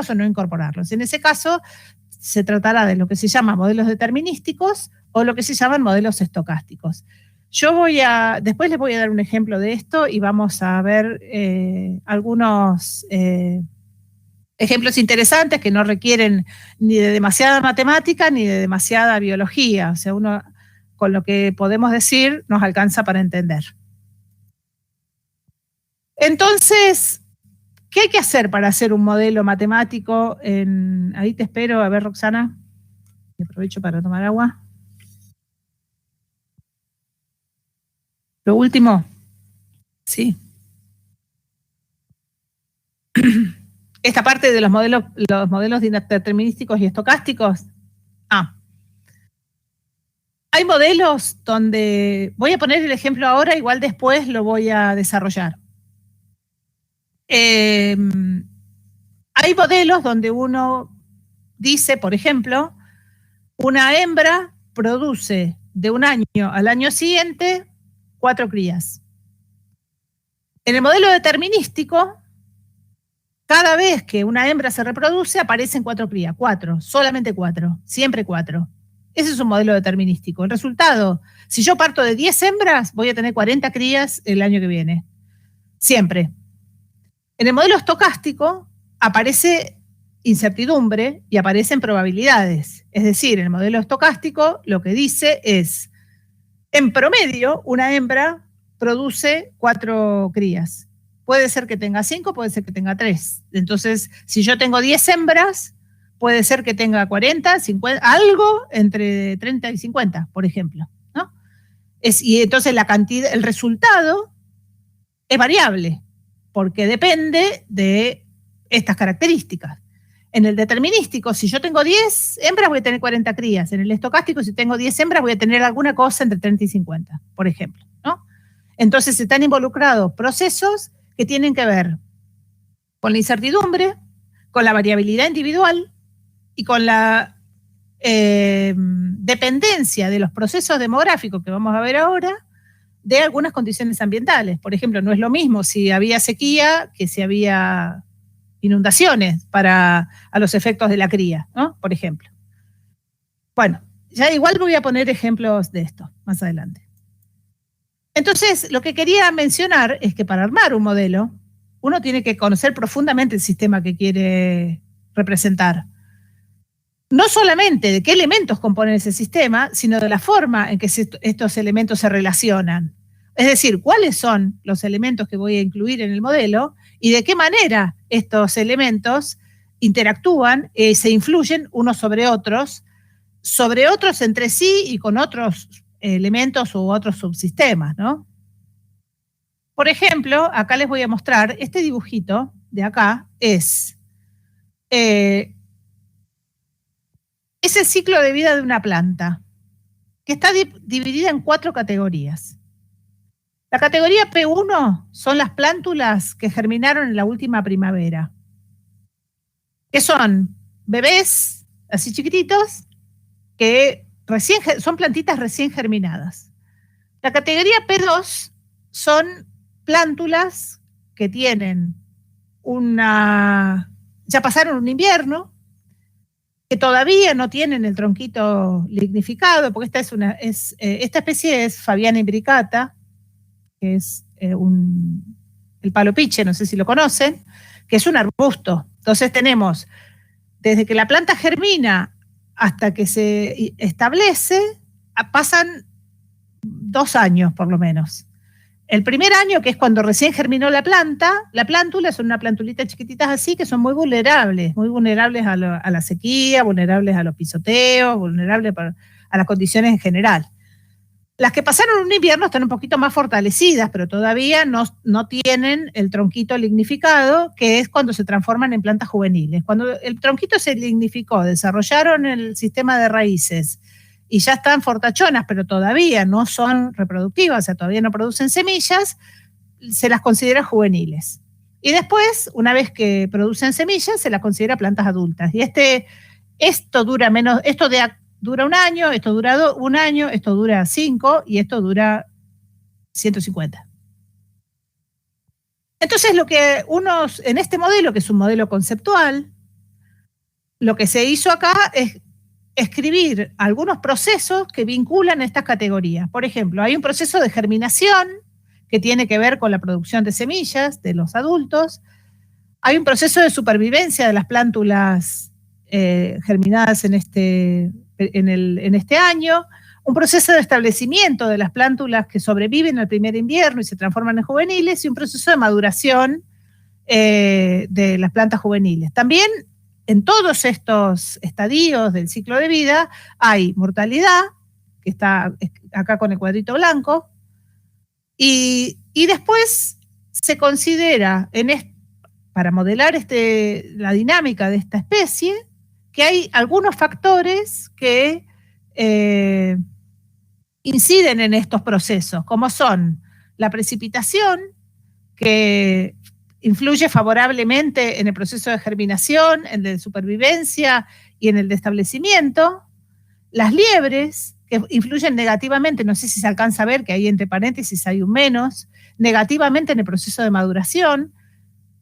o no incorporarlos. En ese caso, se tratará de lo que se llama modelos determinísticos o lo que se llaman modelos estocásticos. Después les voy a dar un ejemplo de esto y vamos a ver algunos ejemplos interesantes que no requieren ni de demasiada matemática ni de demasiada biología. O sea, uno con lo que podemos decir nos alcanza para entender. Entonces, ¿qué hay que hacer para hacer un modelo matemático? Ahí te espero, a ver, Roxana. Y aprovecho para tomar agua. Lo último. Sí. Esta parte de los modelos determinísticos y estocásticos. Hay modelos donde, voy a poner el ejemplo ahora, igual después lo voy a desarrollar. Hay modelos donde uno dice, por ejemplo, una hembra produce de un año al año siguiente 4 crías. En el modelo determinístico, cada vez que una hembra se reproduce, aparecen 4 crías. 4, solamente 4, siempre 4. Ese es un modelo determinístico. El resultado, si yo parto de 10 hembras, voy a tener 40 crías el año que viene. Siempre. En el modelo estocástico aparece incertidumbre y aparecen probabilidades. Es decir, en el modelo estocástico lo que dice es, en promedio, una hembra produce 4 crías. Puede ser que tenga 5, puede ser que tenga 3. Entonces, si yo tengo 10 hembras, puede ser que tenga 40, 50, algo entre 30 y 50, por ejemplo, ¿no? Y entonces el resultado es variable, porque depende de estas características. En el determinístico, si yo tengo 10 hembras, voy a tener 40 crías. En el estocástico, si tengo 10 hembras, voy a tener alguna cosa entre 30 y 50, por ejemplo, ¿no? Entonces están involucrados procesos que tienen que ver con la incertidumbre, con la variabilidad individual y con la dependencia de los procesos demográficos que vamos a ver ahora de algunas condiciones ambientales. Por ejemplo, no es lo mismo si había sequía que si había inundaciones a los efectos de la cría, ¿no? Por ejemplo. Bueno, ya igual voy a poner ejemplos de esto más adelante. Entonces, lo que quería mencionar es que para armar un modelo, uno tiene que conocer profundamente el sistema que quiere representar. No solamente de qué elementos componen ese sistema, sino de la forma en que estos elementos se relacionan. Es decir, cuáles son los elementos que voy a incluir en el modelo y de qué manera estos elementos interactúan, se influyen unos sobre otros entre sí y con otros elementos u otros subsistemas, ¿no? Por ejemplo, acá les voy a mostrar, este dibujito de acá es el ciclo de vida de una planta, que está dividida en 4 categorías. La categoría P1 son las plántulas que germinaron en la última primavera, que son bebés así chiquititos, que son plantitas recién germinadas. La categoría P2 son plántulas que tienen ya pasaron un invierno, que todavía no tienen el tronquito lignificado, porque esta especie es Fabiana imbricata, que es el palo piche, no sé si lo conocen, que es un arbusto. Entonces tenemos, desde que la planta germina hasta que se establece, pasan 2 años por lo menos. El primer año, que es cuando recién germinó la plántula, son una plantulita chiquititas así, que son muy vulnerables a la sequía, vulnerables a los pisoteos, vulnerables a las condiciones en general. Las que pasaron un invierno están un poquito más fortalecidas, pero todavía no tienen el tronquito lignificado, que es cuando se transforman en plantas juveniles. Cuando el tronquito se lignificó, desarrollaron el sistema de raíces y ya están fortachonas, pero todavía no son reproductivas, o sea, todavía no producen semillas, se las considera juveniles. Y después, una vez que producen semillas, se las considera plantas adultas. Y esto dura dura 1 año, esto dura 1 año, esto dura 5 y esto dura 150. Entonces, en este modelo, que es un modelo conceptual, lo que se hizo acá es escribir algunos procesos que vinculan estas categorías. Por ejemplo, hay un proceso de germinación que tiene que ver con la producción de semillas de los adultos. Hay un proceso de supervivencia de las plántulas germinadas en este año, un proceso de establecimiento de las plántulas que sobreviven al primer invierno y se transforman en juveniles, y un proceso de maduración de las plantas juveniles. También en todos estos estadios del ciclo de vida hay mortalidad, que está acá con el cuadrito blanco, y después se considera, para modelar la dinámica de esta especie, que hay algunos factores que inciden en estos procesos, como son la precipitación, que influye favorablemente en el proceso de germinación, en el de supervivencia y en el de establecimiento. Las liebres, que influyen negativamente, no sé si se alcanza a ver que ahí entre paréntesis hay un menos, negativamente en el proceso de maduración,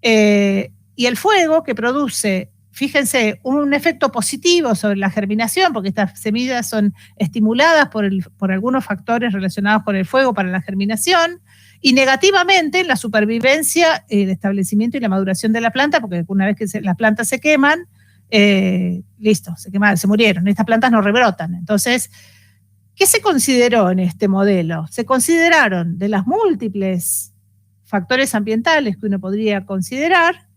y el fuego, que produce, fíjense, un efecto positivo sobre la germinación, porque estas semillas son estimuladas por algunos factores relacionados con el fuego para la germinación, y negativamente la supervivencia, el establecimiento y la maduración de la planta, porque una vez que las plantas se queman, listo, se murieron, estas plantas no rebrotan. Entonces, ¿qué se consideró en este modelo? Se consideraron, de las múltiples factores ambientales que uno podría considerar,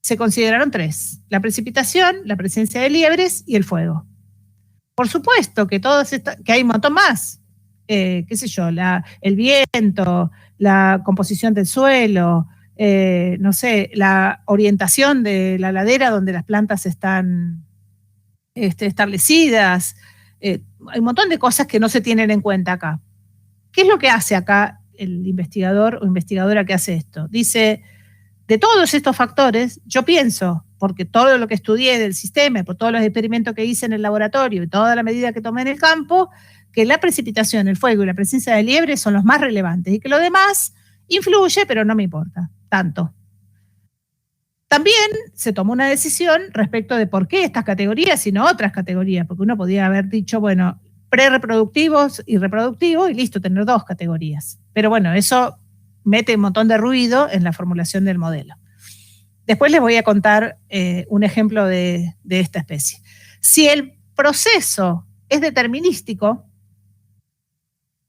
se consideraron 3: la precipitación, la presencia de liebres y el fuego. Por supuesto que que hay un montón más, qué sé yo, el viento, la composición del suelo, no sé, la orientación de la ladera donde las plantas están establecidas. Hay un montón de cosas que no se tienen en cuenta acá. ¿Qué es lo que hace acá el investigador o investigadora que hace esto? Dice, de todos estos factores, yo pienso, porque todo lo que estudié del sistema, por todos los experimentos que hice en el laboratorio y toda la medida que tomé en el campo, que la precipitación, el fuego y la presencia de liebres son los más relevantes y que lo demás influye, pero no me importa tanto. También se tomó una decisión respecto de por qué estas categorías y no otras categorías, porque uno podía haber dicho, bueno, prerreproductivos y reproductivos y listo, tener 2 categorías. Pero bueno, eso mete un montón de ruido en la formulación del modelo. Después les voy a contar un ejemplo de esta especie. Si el proceso es determinístico,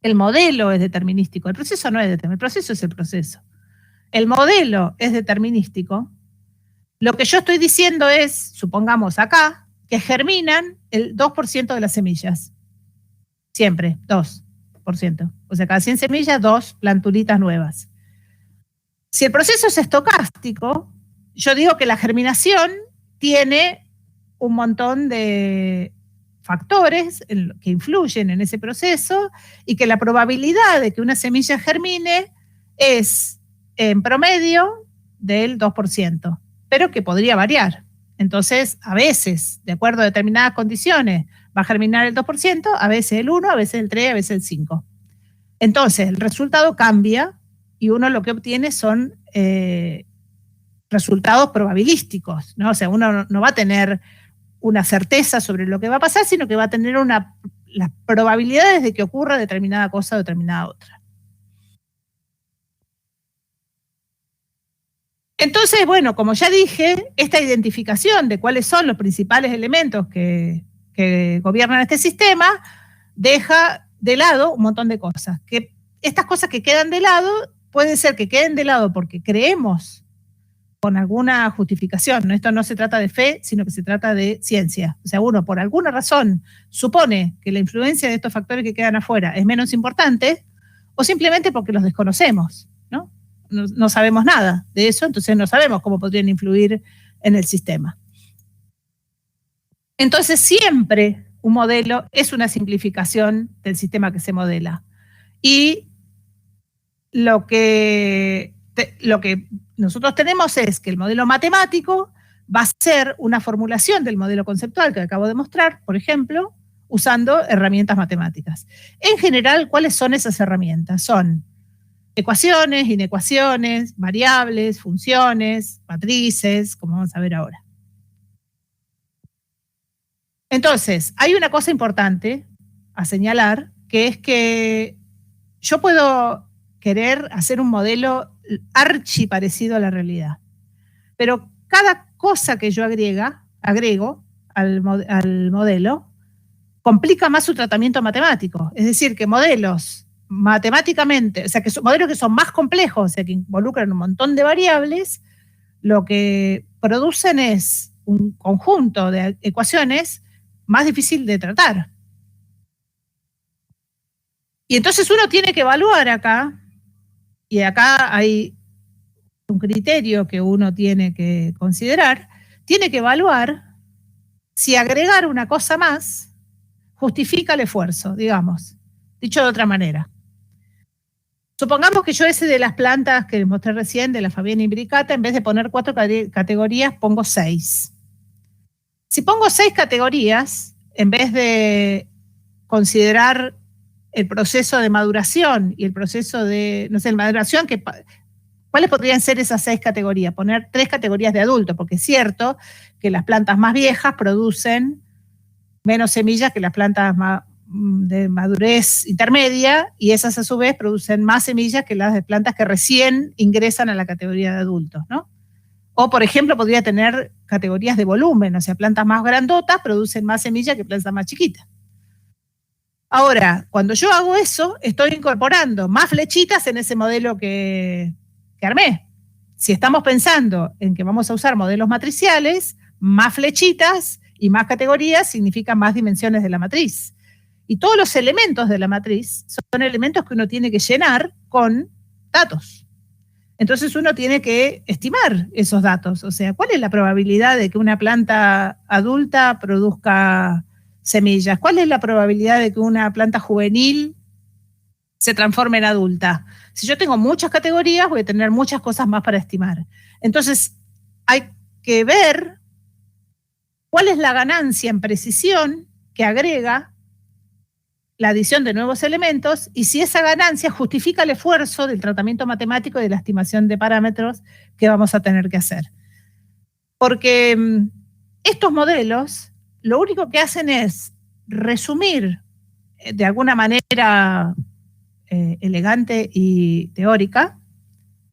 El modelo es determinístico, el proceso no es determinístico, el proceso es el proceso. El modelo es determinístico. Lo que yo estoy diciendo es, supongamos acá, que germinan el 2% de las semillas. Siempre, 2%. O sea, cada 100 semillas, 2 plantulitas nuevas. Si el proceso es estocástico, yo digo que la germinación tiene un montón de factores que influyen en ese proceso y que la probabilidad de que una semilla germine es en promedio del 2%, pero que podría variar. Entonces, a veces, de acuerdo a determinadas condiciones, va a germinar el 2%, a veces el 1%, a veces el 3%, a veces el 5%. Entonces, el resultado cambia y uno lo que obtiene son resultados probabilísticos, ¿no? O sea, uno no va a tener una certeza sobre lo que va a pasar, sino que va a tener las probabilidades de que ocurra determinada cosa o determinada otra. Entonces, bueno, como ya dije, esta identificación de cuáles son los principales elementos que gobiernan este sistema deja de lado un montón de cosas. Que estas cosas que quedan de lado, puede ser que queden de lado porque creemos con alguna justificación, ¿no? Esto no se trata de fe, sino que se trata de ciencia. O sea, uno por alguna razón supone que la influencia de estos factores que quedan afuera es menos importante, o simplemente porque los desconocemos, ¿no? No sabemos nada de eso, entonces no sabemos cómo podrían influir en el sistema. Entonces siempre un modelo es una simplificación del sistema que se modela. Y lo que nosotros tenemos es que el modelo matemático va a ser una formulación del modelo conceptual que acabo de mostrar, por ejemplo, usando herramientas matemáticas. En general, ¿cuáles son esas herramientas? Son ecuaciones, inecuaciones, variables, funciones, matrices, como vamos a ver ahora. Entonces, hay una cosa importante a señalar, que es que yo puedo querer hacer un modelo archi parecido a la realidad, pero cada cosa que yo agrego al modelo complica más su tratamiento matemático. Es decir, que modelos matemáticamente, o sea, que son modelos que son más complejos, o sea, que involucran un montón de variables, lo que producen es un conjunto de ecuaciones más difícil de tratar. Y entonces uno tiene que evaluar acá, y acá hay un criterio que uno tiene que considerar, tiene que evaluar si agregar una cosa más justifica el esfuerzo, digamos, dicho de otra manera. Supongamos que yo ese de las plantas que les mostré recién, de la Fabiana imbricata, en vez de poner 4 categorías, pongo 6. Si pongo 6 categorías, en vez de considerar el proceso de maduración y el proceso de, no sé, maduración, ¿cuáles podrían ser esas 6 categorías? Poner 3 categorías de adultos, porque es cierto que las plantas más viejas producen menos semillas que las plantas de madurez intermedia, y esas a su vez producen más semillas que las de plantas que recién ingresan a la categoría de adultos, ¿no? O, por ejemplo, podría tener categorías de volumen, o sea, plantas más grandotas producen más semillas que plantas más chiquitas. Ahora, cuando yo hago eso, estoy incorporando más flechitas en ese modelo que armé. Si estamos pensando en que vamos a usar modelos matriciales, más flechitas y más categorías significan más dimensiones de la matriz. Y todos los elementos de la matriz son elementos que uno tiene que llenar con datos. Entonces uno tiene que estimar esos datos. O sea, ¿cuál es la probabilidad de que una planta adulta produzca semillas? ¿Cuál es la probabilidad de que una planta juvenil se transforme en adulta? Si yo tengo muchas categorías, voy a tener muchas cosas más para estimar. Entonces, hay que ver cuál es la ganancia en precisión que agrega la adición de nuevos elementos y si esa ganancia justifica el esfuerzo del tratamiento matemático y de la estimación de parámetros que vamos a tener que hacer. Porque estos modelos lo único que hacen es resumir de alguna manera elegante y teórica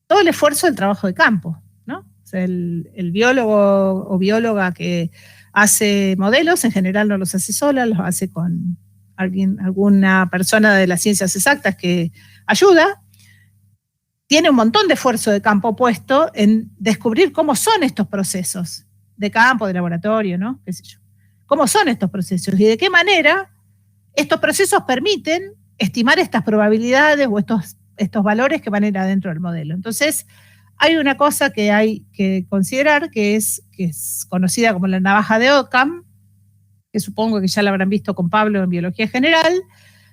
todo el esfuerzo del trabajo de campo, ¿no? O sea, el biólogo o bióloga que hace modelos, en general no los hace sola, los hace con alguna persona de las ciencias exactas que ayuda, tiene un montón de esfuerzo de campo puesto en descubrir cómo son estos procesos de campo, de laboratorio, ¿no? ¿Qué sé yo? ¿Cómo son estos procesos y de qué manera estos procesos permiten estimar estas probabilidades o estos valores que van a ir adentro del modelo? Entonces, hay una cosa que hay que considerar que es conocida como la navaja de Occam, que supongo que ya la habrán visto con Pablo en Biología General,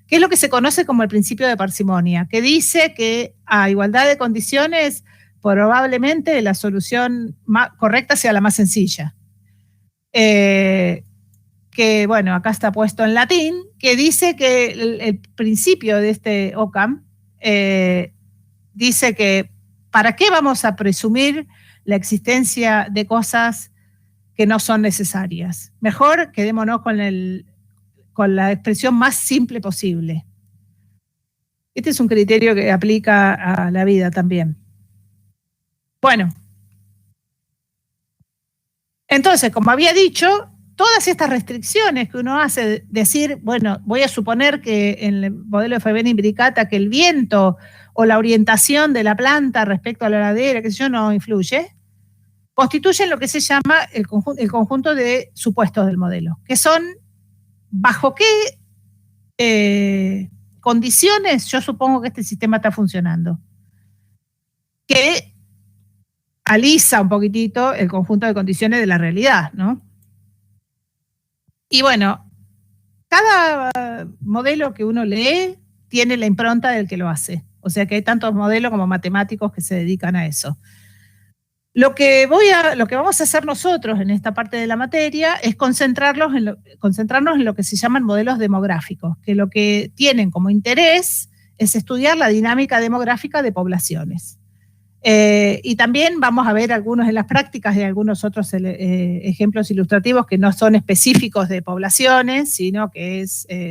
que es lo que se conoce como el principio de parsimonia, que dice que a igualdad de condiciones probablemente la solución correcta sea la más sencilla. Que bueno, acá está puesto en latín, que dice que el principio de este Occam dice que ¿para qué vamos a presumir la existencia de cosas que no son necesarias? Mejor quedémonos con la expresión más simple posible. Este es un criterio que aplica a la vida también. Bueno, entonces, como había dicho, todas estas restricciones que uno hace, decir, bueno, voy a suponer que en el modelo de Fabiani-Bricata que el viento o la orientación de la planta respecto a la ladera, que sé yo, no influye, constituyen lo que se llama el conjunto de supuestos del modelo, que son bajo qué condiciones yo supongo que este sistema está funcionando, que alisa un poquitito el conjunto de condiciones de la realidad, ¿no? Y bueno, cada modelo que uno lee tiene la impronta del que lo hace. O sea que hay tantos modelos como matemáticos que se dedican a eso. Lo que vamos a hacer nosotros en esta parte de la materia es concentrarnos en lo que se llaman modelos demográficos, que lo que tienen como interés es estudiar la dinámica demográfica de poblaciones. Y también vamos a ver algunos en las prácticas y algunos otros ejemplos ilustrativos que no son específicos de poblaciones, sino que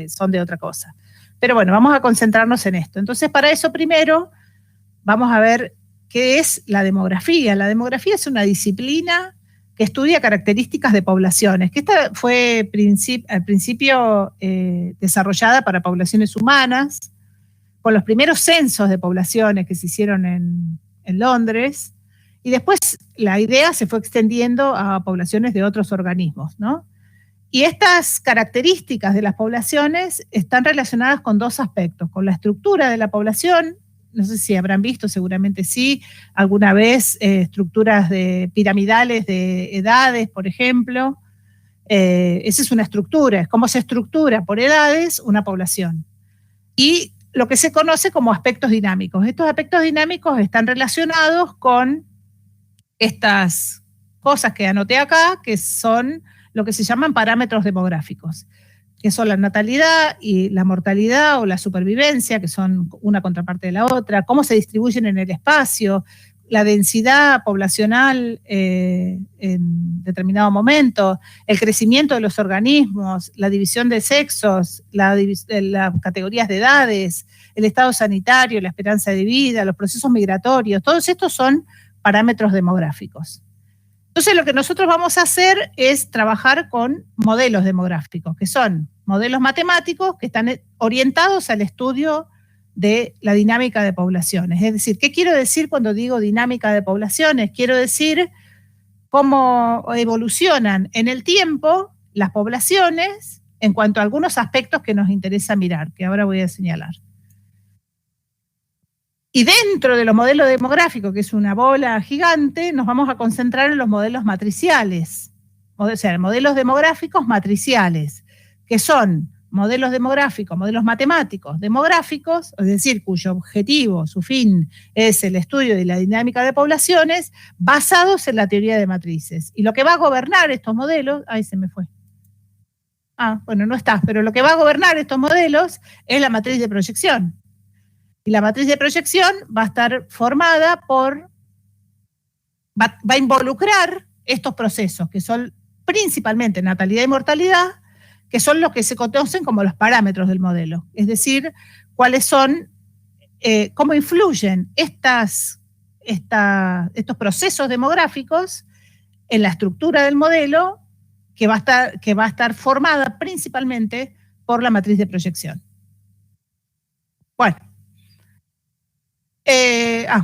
son de otra cosa. Pero bueno, vamos a concentrarnos en esto. Entonces, para eso primero vamos a ver qué es la demografía. La demografía es una disciplina que estudia características de poblaciones, que esta fue al principio desarrollada para poblaciones humanas, con los primeros censos de poblaciones que se hicieron en Londres, y después la idea se fue extendiendo a poblaciones de otros organismos, ¿no? Y estas características de las poblaciones están relacionadas con dos aspectos, con la estructura de la población. No sé si habrán visto, seguramente sí, alguna vez estructuras piramidales de edades, por ejemplo. Esa es una estructura, es cómo se estructura por edades una población. Y lo que se conoce como aspectos dinámicos. Estos aspectos dinámicos están relacionados con estas cosas que anoté acá, que son lo que se llaman parámetros demográficos, que son la natalidad y la mortalidad o la supervivencia, que son una contraparte de la otra, cómo se distribuyen en el espacio, la densidad poblacional en determinado momento, el crecimiento de los organismos, la división de sexos, las categorías de edades, el estado sanitario, la esperanza de vida, los procesos migratorios, todos estos son parámetros demográficos. Entonces, lo que nosotros vamos a hacer es trabajar con modelos demográficos, que son modelos matemáticos que están orientados al estudio de la dinámica de poblaciones. Es decir, ¿qué quiero decir cuando digo dinámica de poblaciones? Quiero decir cómo evolucionan en el tiempo las poblaciones en cuanto a algunos aspectos que nos interesa mirar, que ahora voy a señalar. Y dentro de los modelos demográficos, que es una bola gigante, nos vamos a concentrar en los modelos matriciales, o sea, modelos demográficos matriciales, que son modelos demográficos, modelos matemáticos demográficos, es decir, cuyo objetivo, su fin, es el estudio de la dinámica de poblaciones, basados en la teoría de matrices. Y lo que va a gobernar estos modelos, ahí se me fue. Bueno, no está, pero lo que va a gobernar estos modelos es la matriz de proyección. Y la matriz de proyección va a estar formada va a involucrar estos procesos, que son principalmente natalidad y mortalidad, que son los que se conocen como los parámetros del modelo. Es decir, cuáles son, cómo influyen estos procesos demográficos en la estructura del modelo, que va a estar formada principalmente por la matriz de proyección. Bueno.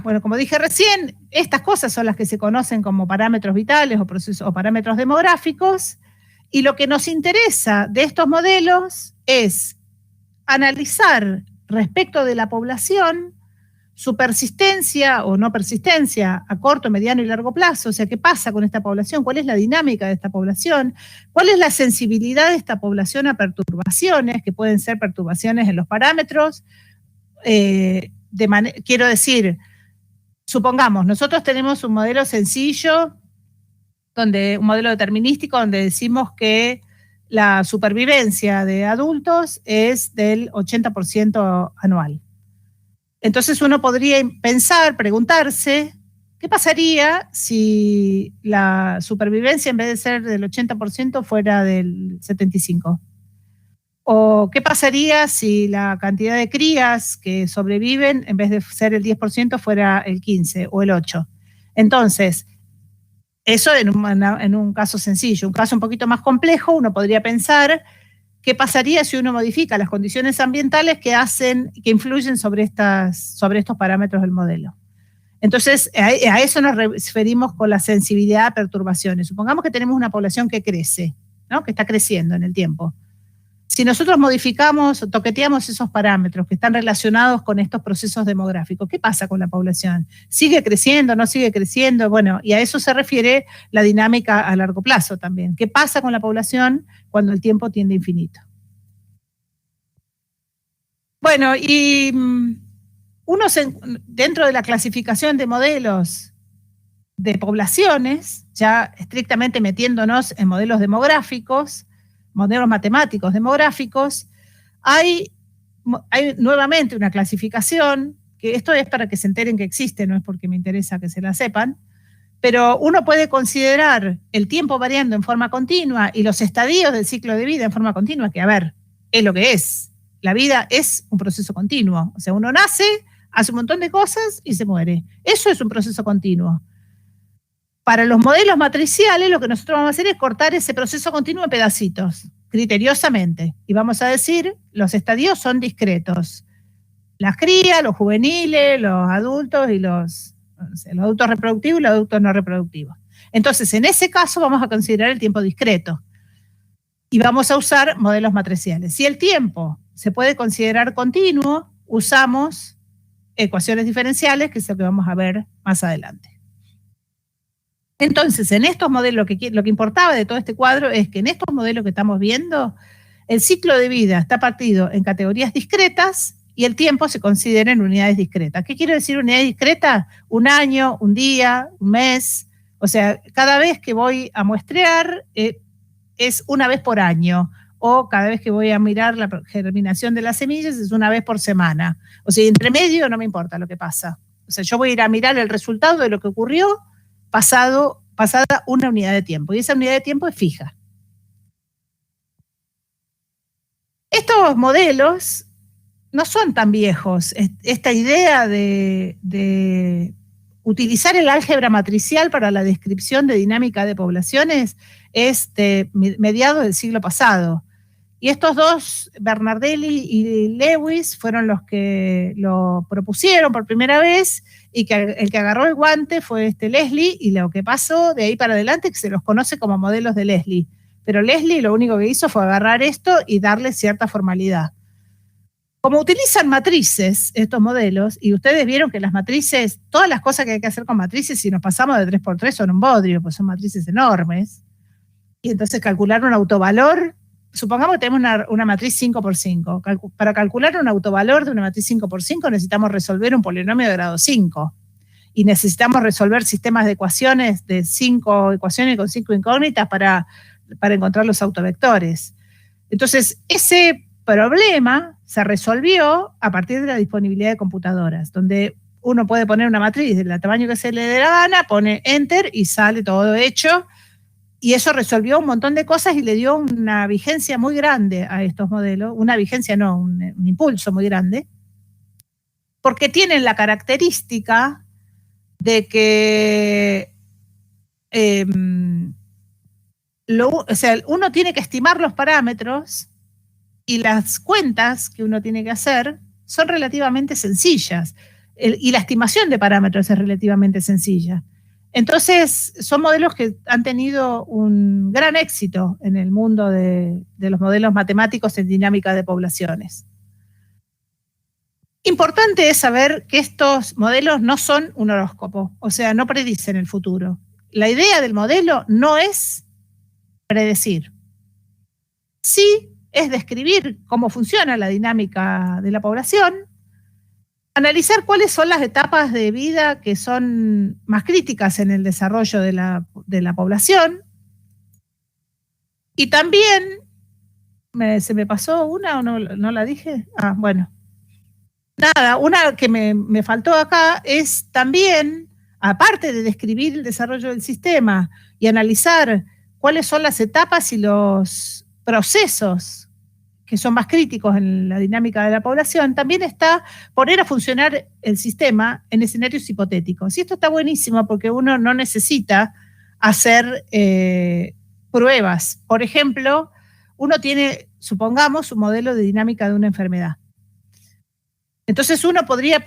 Bueno, como dije recién, estas cosas son las que se conocen como parámetros vitales o parámetros demográficos, y lo que nos interesa de estos modelos es analizar respecto de la población su persistencia o no persistencia a corto, mediano y largo plazo, o sea, qué pasa con esta población, cuál es la dinámica de esta población, cuál es la sensibilidad de esta población a perturbaciones, que pueden ser perturbaciones en los parámetros. Quiero decir, supongamos, nosotros tenemos un modelo sencillo, un modelo determinístico, donde decimos que la supervivencia de adultos es del 80% anual. Entonces uno podría preguntarse, ¿qué pasaría si la supervivencia en vez de ser del 80% fuera del 75%? ¿O qué pasaría si la cantidad de crías que sobreviven, en vez de ser el 10%, fuera el 15% o el 8%? Entonces, eso en un caso sencillo. Un caso un poquito más complejo, uno podría pensar qué pasaría si uno modifica las condiciones ambientales que influyen sobre estos parámetros del modelo. Entonces, a eso nos referimos con la sensibilidad a perturbaciones. Supongamos que tenemos una población que crece, ¿no? Que está creciendo en el tiempo. Si nosotros modificamos o toqueteamos esos parámetros que están relacionados con estos procesos demográficos, ¿qué pasa con la población? ¿Sigue creciendo, no sigue creciendo? Bueno, y a eso se refiere la dinámica a largo plazo también. ¿Qué pasa con la población cuando el tiempo tiende a infinito? Bueno, y dentro de la clasificación de modelos de poblaciones, ya estrictamente metiéndonos en modelos demográficos, modelos matemáticos demográficos, hay nuevamente una clasificación, que esto es para que se enteren que existe, no es porque me interesa que se la sepan, pero uno puede considerar el tiempo variando en forma continua y los estadios del ciclo de vida en forma continua, que a ver, es lo que es. La vida es un proceso continuo, o sea, uno nace, hace un montón de cosas y se muere. Eso es un proceso continuo. Para los modelos matriciales, lo que nosotros vamos a hacer es cortar ese proceso continuo en pedacitos, criteriosamente. Y vamos a decir, los estadios son discretos. Las crías, los juveniles, los adultos y los adultos reproductivos y los adultos no reproductivos. Entonces, en ese caso vamos a considerar el tiempo discreto. Y vamos a usar modelos matriciales. Si el tiempo se puede considerar continuo, usamos ecuaciones diferenciales, que es lo que vamos a ver más adelante. Entonces, en estos modelos, lo que importaba de todo este cuadro es que en estos modelos que estamos viendo, el ciclo de vida está partido en categorías discretas y el tiempo se considera en unidades discretas. ¿Qué quiere decir unidad discreta? Un año, un día, un mes. O sea, cada vez que voy a muestrear es una vez por año, o cada vez que voy a mirar la germinación de las semillas es una vez por semana. O sea, entre medio no me importa lo que pasa. O sea, yo voy a ir a mirar el resultado de lo que ocurrió pasada una unidad de tiempo, y esa unidad de tiempo es fija. Estos modelos no son tan viejos. Esta idea de utilizar el álgebra matricial para la descripción de dinámica de poblaciones es de mediados del siglo pasado. Y estos dos, Bernardelli y Lewis, fueron los que lo propusieron por primera vez, y que el que agarró el guante fue Leslie, y lo que pasó de ahí para adelante es que se los conoce como modelos de Leslie. Pero Leslie lo único que hizo fue agarrar esto y darle cierta formalidad. Como utilizan matrices estos modelos, y ustedes vieron que las matrices, todas las cosas que hay que hacer con matrices, si nos pasamos de 3x3 son un bodrio, pues son matrices enormes. Y entonces calcular un autovalor, supongamos que tenemos una matriz 5x5. Para calcular un autovalor de una matriz 5x5 necesitamos resolver un polinomio de grado 5. Y necesitamos resolver sistemas de ecuaciones de 5 ecuaciones con 5 incógnitas para encontrar los autovectores. Entonces, ese problema se resolvió a partir de la disponibilidad de computadoras, donde uno puede poner una matriz del tamaño que se le dé la gana, pone Enter y sale todo hecho. Y eso resolvió un montón de cosas y le dio una vigencia muy grande a estos modelos, una vigencia no, un impulso muy grande, porque tienen la característica de que uno tiene que estimar los parámetros y las cuentas que uno tiene que hacer son relativamente sencillas, y la estimación de parámetros es relativamente sencilla. Entonces, son modelos que han tenido un gran éxito en el mundo de los modelos matemáticos en dinámica de poblaciones. Importante es saber que estos modelos no son un horóscopo, o sea, no predicen el futuro. La idea del modelo no es predecir. Sí es describir cómo funciona la dinámica de la población, analizar cuáles son las etapas de vida que son más críticas en el desarrollo de la población. Y también, ¿se me pasó una o no la dije? Ah, bueno. Nada, una que me faltó acá es también, aparte de describir el desarrollo del sistema y analizar cuáles son las etapas y los procesos que son más críticos en la dinámica de la población, también está poner a funcionar el sistema en escenarios hipotéticos. Y esto está buenísimo porque uno no necesita hacer pruebas. Por ejemplo, uno tiene, supongamos, un modelo de dinámica de una enfermedad. Entonces uno podría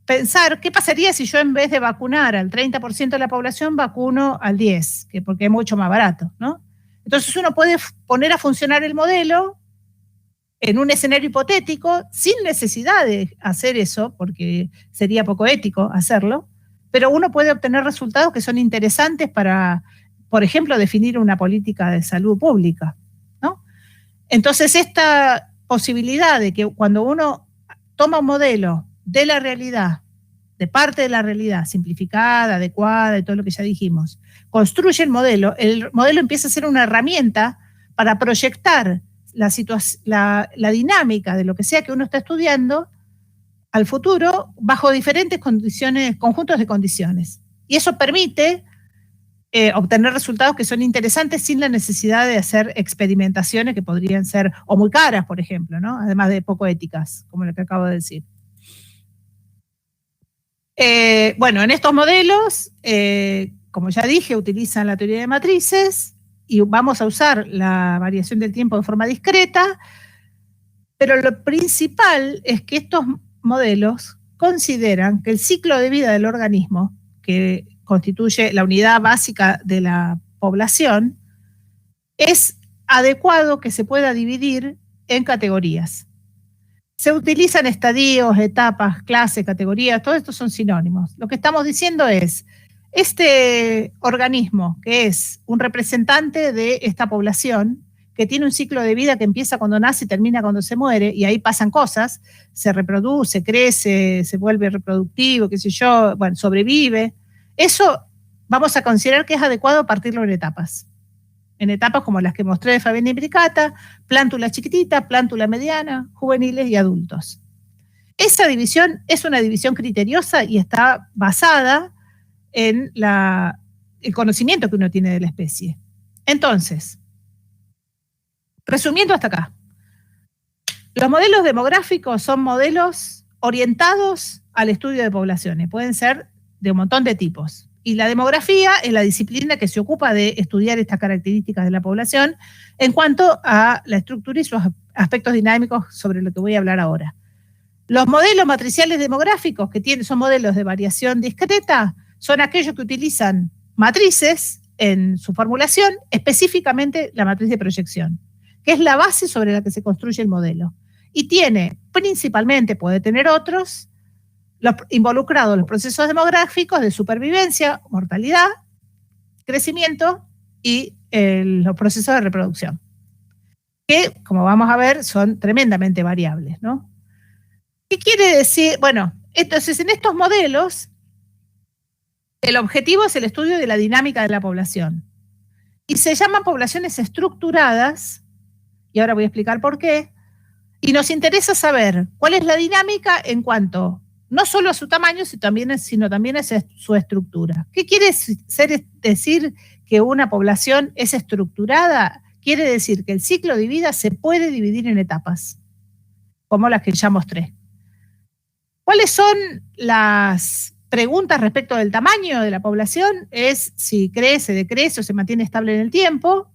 pensar, ¿qué pasaría si yo en vez de vacunar al 30% de la población, vacuno al 10%? Porque es mucho más barato, ¿no? Entonces uno puede poner a funcionar el modelo en un escenario hipotético sin necesidad de hacer eso, porque sería poco ético hacerlo, pero uno puede obtener resultados que son interesantes para, por ejemplo, definir una política de salud pública, ¿no? Entonces esta posibilidad de que cuando uno toma un modelo de la realidad, de parte de la realidad, simplificada, adecuada y todo lo que ya dijimos, construye el modelo empieza a ser una herramienta para proyectar la dinámica de lo que sea que uno está estudiando al futuro bajo diferentes condiciones, conjuntos de condiciones. Y eso permite obtener resultados que son interesantes sin la necesidad de hacer experimentaciones que podrían ser o muy caras, por ejemplo, ¿no? Además de poco éticas, como lo que acabo de decir. Bueno, en estos modelos, como ya dije, utilizan la teoría de matrices y vamos a usar la variación del tiempo de forma discreta, pero lo principal es que estos modelos consideran que el ciclo de vida del organismo, que constituye la unidad básica de la población, es adecuado que se pueda dividir en categorías. Se utilizan estadios, etapas, clases, categorías, todo esto son sinónimos. Lo que estamos diciendo es, este organismo, que es un representante de esta población, que tiene un ciclo de vida que empieza cuando nace y termina cuando se muere, y ahí pasan cosas, se reproduce, crece, se vuelve reproductivo, qué sé yo, bueno, sobrevive. Eso vamos a considerar que es adecuado partirlo en etapas como las que mostré de Fabiana Imbricata, plántula chiquitita, plántula mediana, juveniles y adultos. Esa división es una división criteriosa y está basada en el conocimiento que uno tiene de la especie. Entonces, resumiendo hasta acá, los modelos demográficos son modelos orientados al estudio de poblaciones, pueden ser de un montón de tipos. Y la demografía es la disciplina que se ocupa de estudiar estas características de la población en cuanto a la estructura y sus aspectos dinámicos sobre lo que voy a hablar ahora. Los modelos matriciales demográficos, que son modelos de variación discreta, son aquellos que utilizan matrices en su formulación, específicamente la matriz de proyección, que es la base sobre la que se construye el modelo. Y tiene principalmente, puede tener otros, involucrados los procesos demográficos de supervivencia, mortalidad, crecimiento y los procesos de reproducción, que, como vamos a ver, son tremendamente variables, ¿no? ¿Qué quiere decir? Bueno, entonces en estos modelos, el objetivo es el estudio de la dinámica de la población. Y se llaman poblaciones estructuradas, y ahora voy a explicar por qué, y nos interesa saber cuál es la dinámica en cuanto no solo a su tamaño, sino también a su estructura. ¿Qué quiere decir que una población es estructurada? Quiere decir que el ciclo de vida se puede dividir en etapas, como las que ya mostré. ¿Cuáles son las preguntas respecto del tamaño de la población? Es si crece, decrece o se mantiene estable en el tiempo.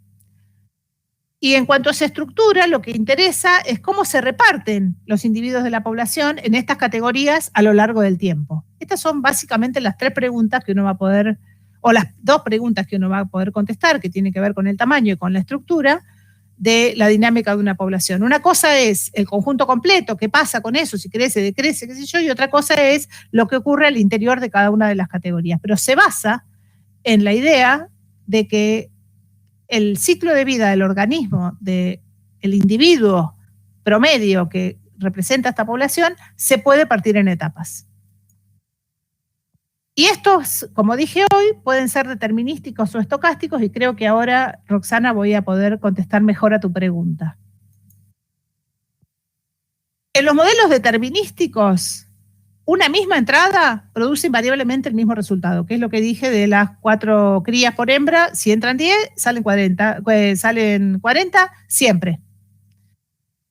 Y en cuanto a esa estructura, lo que interesa es cómo se reparten los individuos de la población en estas categorías a lo largo del tiempo. Estas son básicamente las 3 preguntas que uno va a poder, o las 2 preguntas que uno va a poder contestar, que tienen que ver con el tamaño y con la estructura de la dinámica de una población. Una cosa es el conjunto completo, qué pasa con eso, si crece, decrece, qué sé yo, y otra cosa es lo que ocurre al interior de cada una de las categorías. Pero se basa en la idea de que el ciclo de vida del organismo, del individuo promedio que representa esta población, se puede partir en etapas. Y estos, como dije hoy, pueden ser determinísticos o estocásticos, y creo que ahora, Roxana, voy a poder contestar mejor a tu pregunta. En los modelos determinísticos, una misma entrada produce invariablemente el mismo resultado, que es lo que dije de las 4 crías por hembra. Si entran 10, salen 40, siempre.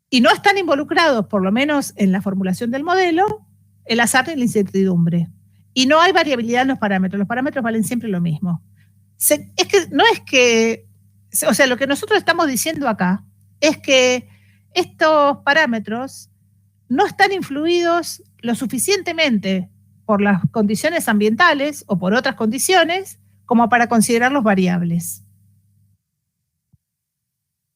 Y no están involucrados, por lo menos en la formulación del modelo, el azar y la incertidumbre. Y no hay variabilidad en los parámetros valen siempre lo mismo. Lo que nosotros estamos diciendo acá es que estos parámetros no están influidos lo suficientemente por las condiciones ambientales o por otras condiciones como para considerarlos variables.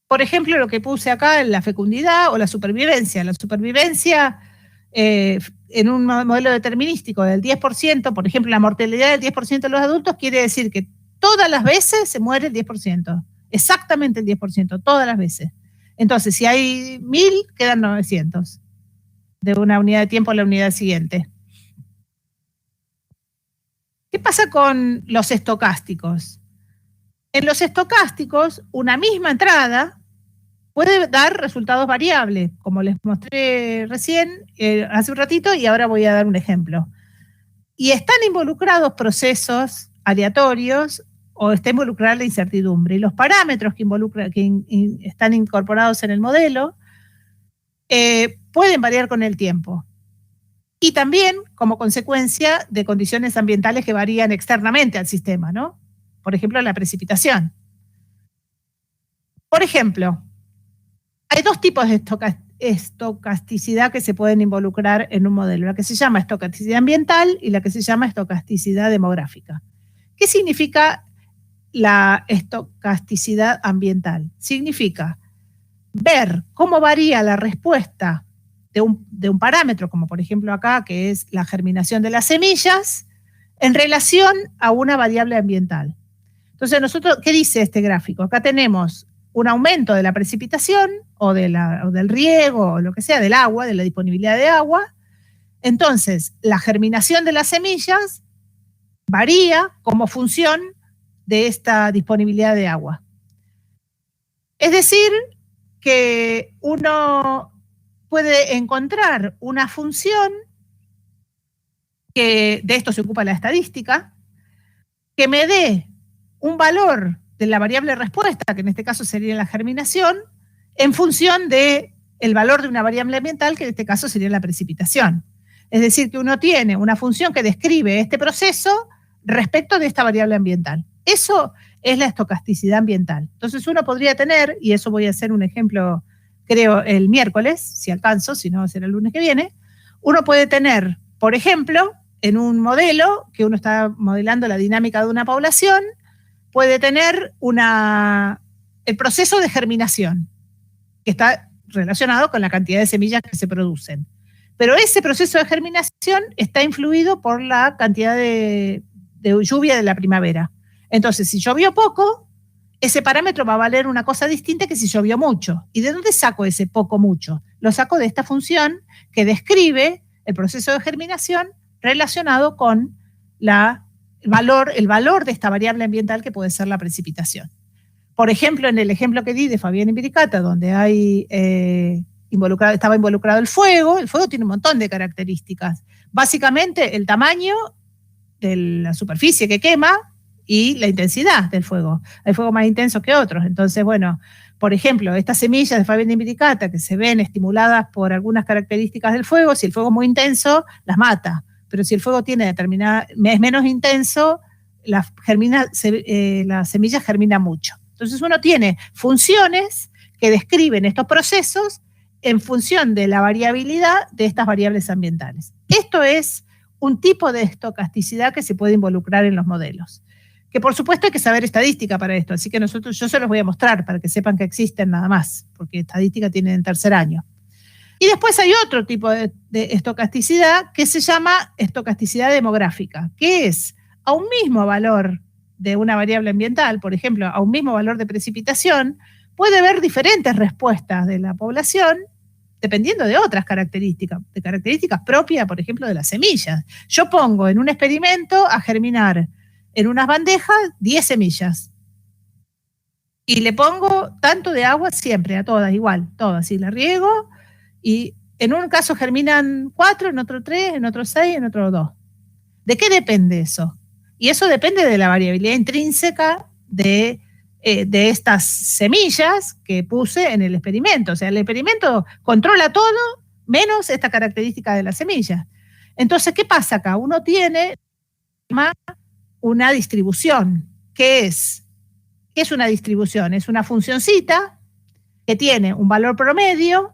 Por ejemplo, lo que puse acá en la fecundidad o la supervivencia. La supervivencia en un modelo determinístico del 10%, por ejemplo, la mortalidad del 10% de los adultos quiere decir que todas las veces se muere el 10%, exactamente el 10%, todas las veces. Entonces, si hay 1000, quedan 900 de una unidad de tiempo a la unidad siguiente. ¿Qué pasa con los estocásticos? En los estocásticos, una misma entrada puede dar resultados variables, como les mostré recién, hace un ratito, y ahora voy a dar un ejemplo. Y están involucrados procesos aleatorios o está involucrada la incertidumbre. Y los parámetros que están incorporados en el modelo pueden variar con el tiempo. Y también como consecuencia de condiciones ambientales que varían externamente al sistema, ¿no? Por ejemplo, la precipitación. Por ejemplo, hay 2 tipos de estocasticidad que se pueden involucrar en un modelo, la que se llama estocasticidad ambiental y la que se llama estocasticidad demográfica. ¿Qué significa la estocasticidad ambiental? Significa ver cómo varía la respuesta de un parámetro, como por ejemplo acá, que es la germinación de las semillas, en relación a una variable ambiental. Entonces, ¿qué dice este gráfico? Acá tenemos un aumento de la precipitación o del riego, o lo que sea, del agua, de la disponibilidad de agua. Entonces, la germinación de las semillas varía como función de esta disponibilidad de agua. Es decir, que uno puede encontrar una función, que de esto se ocupa la estadística, que me dé un valor de la variable respuesta, que en este caso sería la germinación, en función del valor de una variable ambiental, que en este caso sería la precipitación. Es decir, que uno tiene una función que describe este proceso respecto de esta variable ambiental. Eso es la estocasticidad ambiental. Entonces uno podría tener, y eso voy a hacer un ejemplo, creo, el miércoles, si alcanzo, si no será el lunes que viene, uno puede tener, por ejemplo, en un modelo que uno está modelando la dinámica de una población, puede tener el proceso de germinación, que está relacionado con la cantidad de semillas que se producen. Pero ese proceso de germinación está influido por la cantidad de lluvia de la primavera. Entonces, si llovió poco, ese parámetro va a valer una cosa distinta que si llovió mucho. ¿Y de dónde saco ese poco mucho? Lo saco de esta función que describe el proceso de germinación relacionado con el valor de esta variable ambiental que puede ser la precipitación. Por ejemplo, en el ejemplo que di de Fabián y Viricata, donde estaba involucrado el fuego tiene un montón de características. Básicamente, el tamaño de la superficie que quema y la intensidad del fuego. Hay fuegos más intensos que otros. Entonces, bueno, por ejemplo, estas semillas de Fabián y Viricata que se ven estimuladas por algunas características del fuego, si el fuego es muy intenso, las mata. Pero si el fuego es menos intenso, la semilla germina mucho. Entonces uno tiene funciones que describen estos procesos en función de la variabilidad de estas variables ambientales. Esto es un tipo de estocasticidad que se puede involucrar en los modelos. Que por supuesto hay que saber estadística para esto, así que yo se los voy a mostrar para que sepan que existen nada más, porque estadística tiene en tercer año. Y después hay otro tipo de estocasticidad que se llama estocasticidad demográfica, que es a un mismo valor de una variable ambiental, por ejemplo, a un mismo valor de precipitación, puede haber diferentes respuestas de la población dependiendo de otras características, de características propias, por ejemplo, de las semillas. Yo pongo en un experimento a germinar en unas bandejas 10 semillas y le pongo tanto de agua siempre, a todas igual, todas, y la riego, y en un caso germinan 4, en otro 3, en otro 6, en otro 2. ¿De qué depende eso? Y eso depende de la variabilidad intrínseca de estas semillas que puse en el experimento. O sea, el experimento controla todo menos esta característica de las semillas. Entonces, ¿qué pasa acá? Uno tiene una distribución. ¿Qué es? ¿Qué es una distribución? Es una funcioncita que tiene un valor promedio,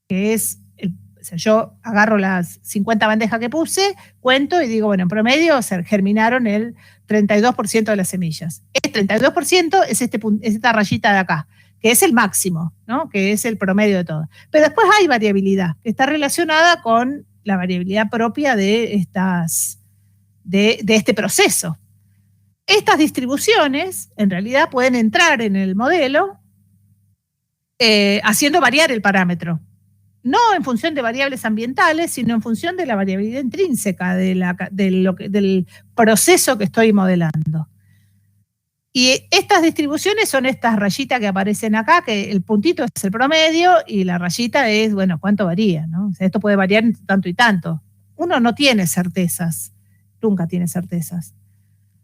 que es, o sea, yo agarro las 50 bandejas que puse, cuento y digo, bueno, en promedio germinaron el 32% de las semillas. El 32% es esta rayita de acá, que es el máximo, ¿no? Que es el promedio de todo. Pero después hay variabilidad, que está relacionada con la variabilidad propia de este proceso. Estas distribuciones, en realidad, pueden entrar en el modelo haciendo variar el parámetro. No en función de variables ambientales, sino en función de la variabilidad intrínseca del proceso que estoy modelando. Y estas distribuciones son estas rayitas que aparecen acá, que el puntito es el promedio y la rayita es, bueno, cuánto varía, ¿no? O sea, esto puede variar tanto y tanto. Uno no tiene certezas, nunca tiene certezas.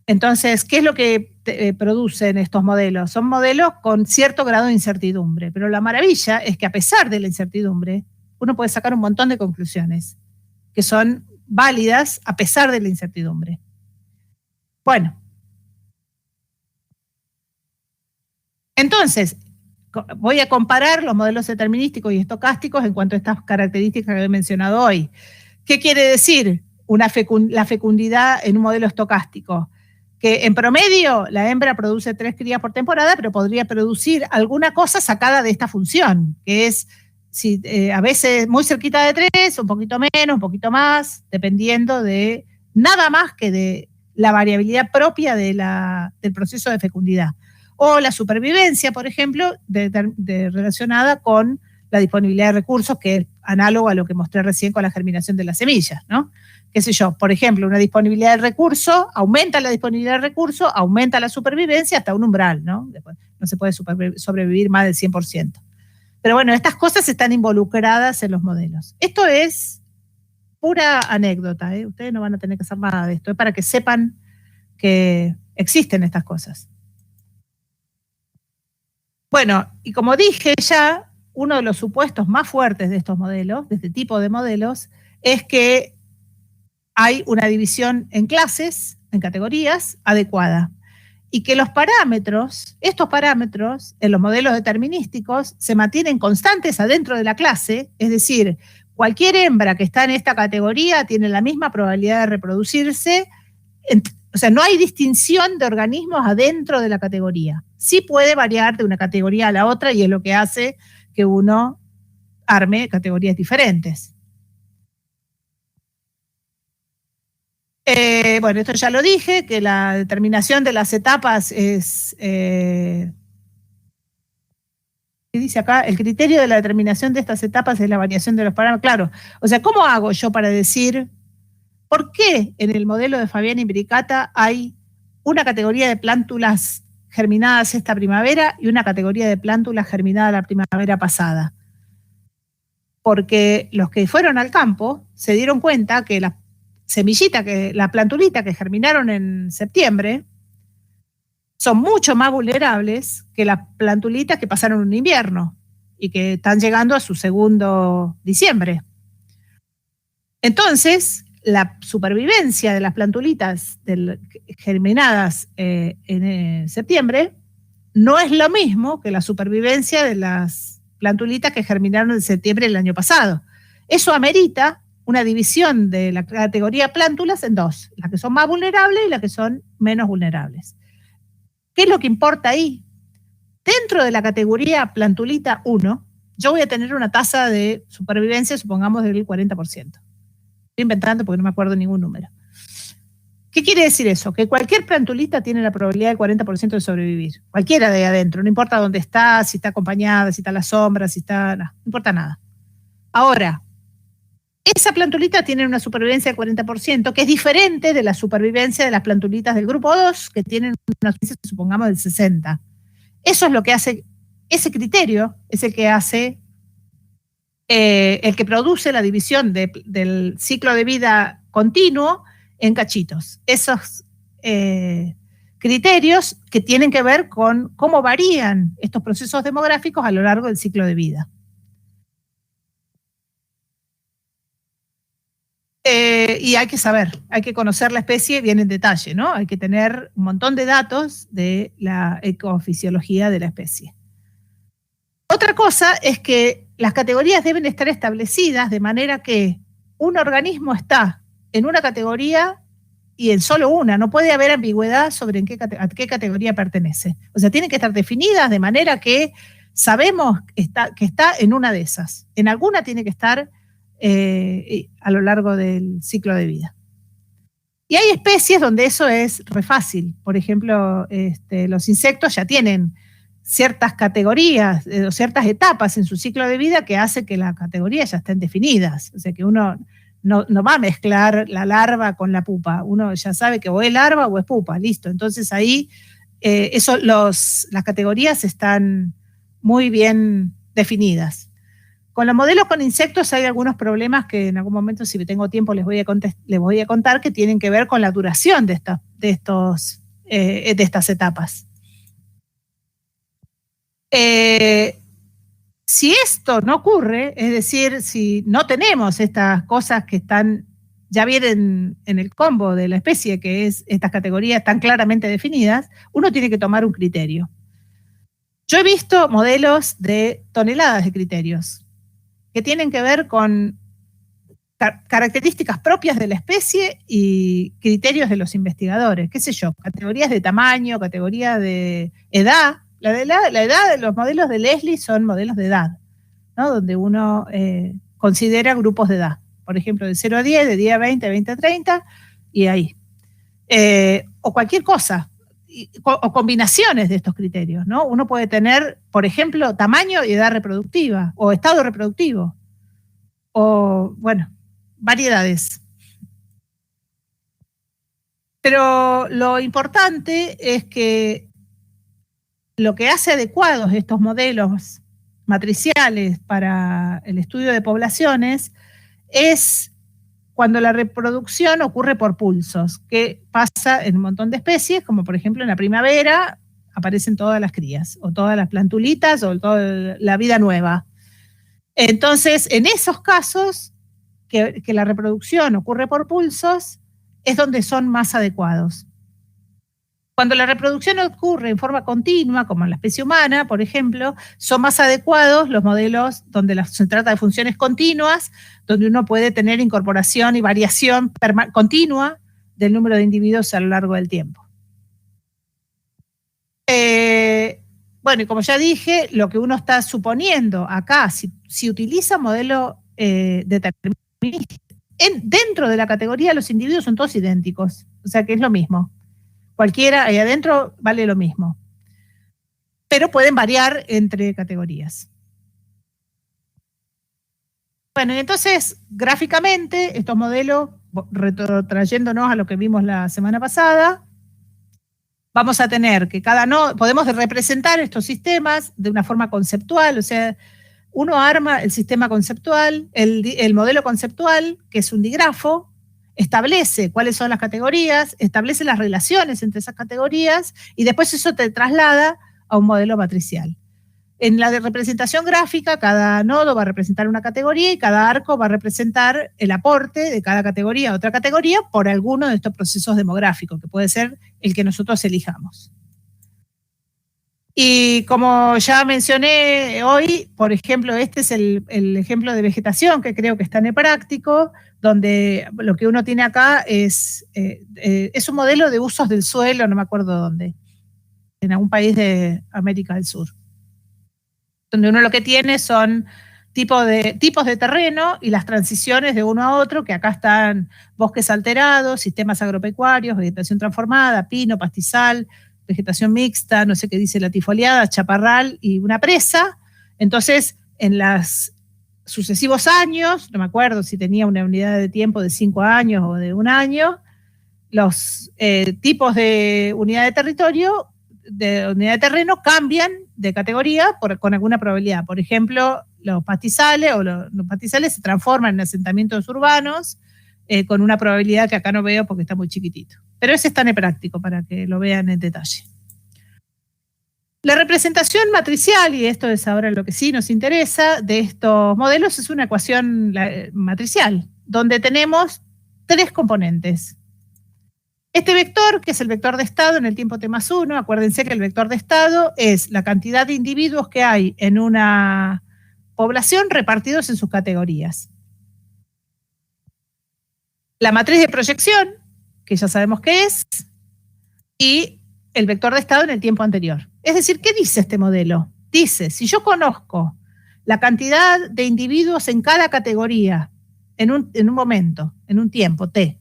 Entonces, ¿qué es lo que producen estos modelos? Son modelos con cierto grado de incertidumbre, pero la maravilla es que a pesar de la incertidumbre, uno puede sacar un montón de conclusiones que son válidas a pesar de la incertidumbre. Bueno, entonces, voy a comparar los modelos determinísticos y estocásticos en cuanto a estas características que he mencionado hoy. ¿Qué quiere decir la fecundidad en un modelo estocástico? Que en promedio la hembra produce 3 crías por temporada, pero podría producir alguna cosa sacada de esta función, que es a veces muy cerquita de 3, un poquito menos, un poquito más, dependiendo de nada más que de la variabilidad propia del proceso de fecundidad. O la supervivencia, por ejemplo, relacionada con la disponibilidad de recursos, que es análogo a lo que mostré recién con la germinación de las semillas, ¿no? Qué sé yo, por ejemplo, una disponibilidad de recursos, aumenta la disponibilidad de recursos, aumenta la supervivencia hasta un umbral, ¿no? Después no se puede sobrevivir más del 100%. Pero bueno, estas cosas están involucradas en los modelos. Esto es pura anécdota, ¿eh? Ustedes no van a tener que hacer nada de esto, es para que sepan que existen estas cosas. Bueno, y como dije ya, uno de los supuestos más fuertes de estos modelos, de este tipo de modelos, es que hay una división en clases, en categorías, adecuada. Y que los parámetros, estos parámetros, en los modelos determinísticos, se mantienen constantes adentro de la clase, es decir, cualquier hembra que está en esta categoría tiene la misma probabilidad de reproducirse, o sea, no hay distinción de organismos adentro de la categoría. Sí puede variar de una categoría a la otra y es lo que hace que uno arme categorías diferentes. Bueno, esto ya lo dije, que la determinación de las etapas es, ¿qué dice acá? El criterio de la determinación de estas etapas es la variación de los parámetros. Claro, o sea, ¿cómo hago yo para decir por qué en el modelo de Fabián y Bricata hay una categoría de plántulas germinadas esta primavera y una categoría de plántulas germinadas la primavera pasada? Porque los que fueron al campo se dieron cuenta que la plantulita que germinaron en septiembre son mucho más vulnerables que las plantulitas que pasaron un invierno y que están llegando a su segundo diciembre. Entonces, la supervivencia de las plantulitas germinadas en septiembre no es lo mismo que la supervivencia de las plantulitas que germinaron en septiembre del año pasado. Eso amerita una división de la categoría plántulas en dos, las que son más vulnerables y las que son menos vulnerables. ¿Qué es lo que importa ahí? Dentro de la categoría plantulita 1, yo voy a tener una tasa de supervivencia, supongamos, del 40%. Estoy inventando porque no me acuerdo ningún número. ¿Qué quiere decir eso? Que cualquier plantulita tiene la probabilidad del 40% de sobrevivir. Cualquiera de ahí adentro, no importa dónde está, si está acompañada, si está a la sombra, si está... No importa nada. Ahora, esa plantulita tiene una supervivencia del 40%, que es diferente de la supervivencia de las plantulitas del grupo 2, que tienen una supervivencia, supongamos, del 60%. Eso es lo que hace, ese criterio es el que hace, el que produce la división del ciclo de vida continuo en cachitos. Esos criterios que tienen que ver con cómo varían estos procesos demográficos a lo largo del ciclo de vida. Y hay que saber, hay que conocer la especie bien en detalle, ¿no? Hay que tener un montón de datos de la ecofisiología de la especie. Otra cosa es que las categorías deben estar establecidas de manera que un organismo está en una categoría y en solo una, no puede haber ambigüedad sobre a qué categoría pertenece. O sea, tienen que estar definidas de manera que sabemos que está en una de esas. En alguna tiene que estar a lo largo del ciclo de vida. Y hay especies donde eso es re fácil. Por ejemplo, los insectos ya tienen ciertas categorías o ciertas etapas en su ciclo de vida que hace que las categorías ya estén definidas. O sea que uno no va a mezclar la larva con la pupa. Uno ya sabe que o es larva o es pupa, listo. Entonces ahí las categorías están muy bien definidas. Con los modelos con insectos hay algunos problemas que en algún momento, si tengo tiempo, les voy a contar, que tienen que ver con la duración de estas etapas. Si esto no ocurre, es decir, si no tenemos estas cosas que ya vienen en el combo de la especie, que es estas categorías tan claramente definidas, uno tiene que tomar un criterio. Yo he visto modelos de toneladas de criterios que tienen que ver con características propias de la especie y criterios de los investigadores, qué sé yo, categorías de tamaño, categoría de edad. La edad de los modelos de Leslie son modelos de edad, ¿no? Donde uno considera grupos de edad, por ejemplo, de 0 a 10, de 10 a 20, de 20 a 30, y ahí. O cualquier cosa, o combinaciones de estos criterios, ¿no? Uno puede tener, por ejemplo, tamaño y edad reproductiva, o estado reproductivo, o, bueno, variedades. Pero lo importante es que lo que hace adecuados estos modelos matriciales para el estudio de poblaciones es cuando la reproducción ocurre por pulsos, que pasa en un montón de especies, como por ejemplo en la primavera aparecen todas las crías, o todas las plantulitas, o toda la vida nueva. Entonces, en esos casos, que la reproducción ocurre por pulsos, es donde son más adecuados. Cuando la reproducción ocurre en forma continua, como en la especie humana, por ejemplo, son más adecuados los modelos donde se trata de funciones continuas, donde uno puede tener incorporación y variación continua del número de individuos a lo largo del tiempo. Bueno, y como ya dije, lo que uno está suponiendo acá, si utiliza modelo determinista, dentro de la categoría los individuos son todos idénticos, o sea que es lo mismo. Cualquiera ahí adentro vale lo mismo, pero pueden variar entre categorías. Bueno, y entonces, gráficamente, estos modelos, retrotrayéndonos a lo que vimos la semana pasada, vamos a tener que cada nodo, podemos representar estos sistemas de una forma conceptual, o sea, uno arma el sistema conceptual, el modelo conceptual, que es un digrafo, establece cuáles son las categorías, establece las relaciones entre esas categorías y después eso te traslada a un modelo matricial. En la de representación gráfica, cada nodo va a representar una categoría y cada arco va a representar el aporte de cada categoría a otra categoría por alguno de estos procesos demográficos, que puede ser el que nosotros elijamos. Y como ya mencioné hoy, por ejemplo, este es el ejemplo de vegetación que creo que está en el práctico, donde lo que uno tiene acá es un modelo de usos del suelo, no me acuerdo dónde, en algún país de América del Sur, donde uno lo que tiene son tipos de terreno y las transiciones de uno a otro, que acá están bosques alterados, sistemas agropecuarios, vegetación transformada, pino, pastizal, vegetación mixta, no sé qué dice latifoliada, chaparral y una presa. Entonces, en los sucesivos años, no me acuerdo si tenía una unidad de tiempo de 5 años o de 1 año, los tipos de unidad de territorio, de unidad de terreno, cambian de categoría con alguna probabilidad. Por ejemplo, los pastizales se transforman en asentamientos urbanos con una probabilidad que acá no veo porque está muy chiquitito. Pero ese está en el práctico para que lo vean en detalle. La representación matricial, y esto es ahora lo que sí nos interesa, de estos modelos es una ecuación matricial, donde tenemos 3 componentes. Este vector, que es el vector de estado en el tiempo t+1, acuérdense que el vector de estado es la cantidad de individuos que hay en una población repartidos en sus categorías. La matriz de proyección, que ya sabemos qué es, y el vector de estado en el tiempo anterior. Es decir, ¿qué dice este modelo? Dice, si yo conozco la cantidad de individuos en cada categoría en un momento, en un tiempo t,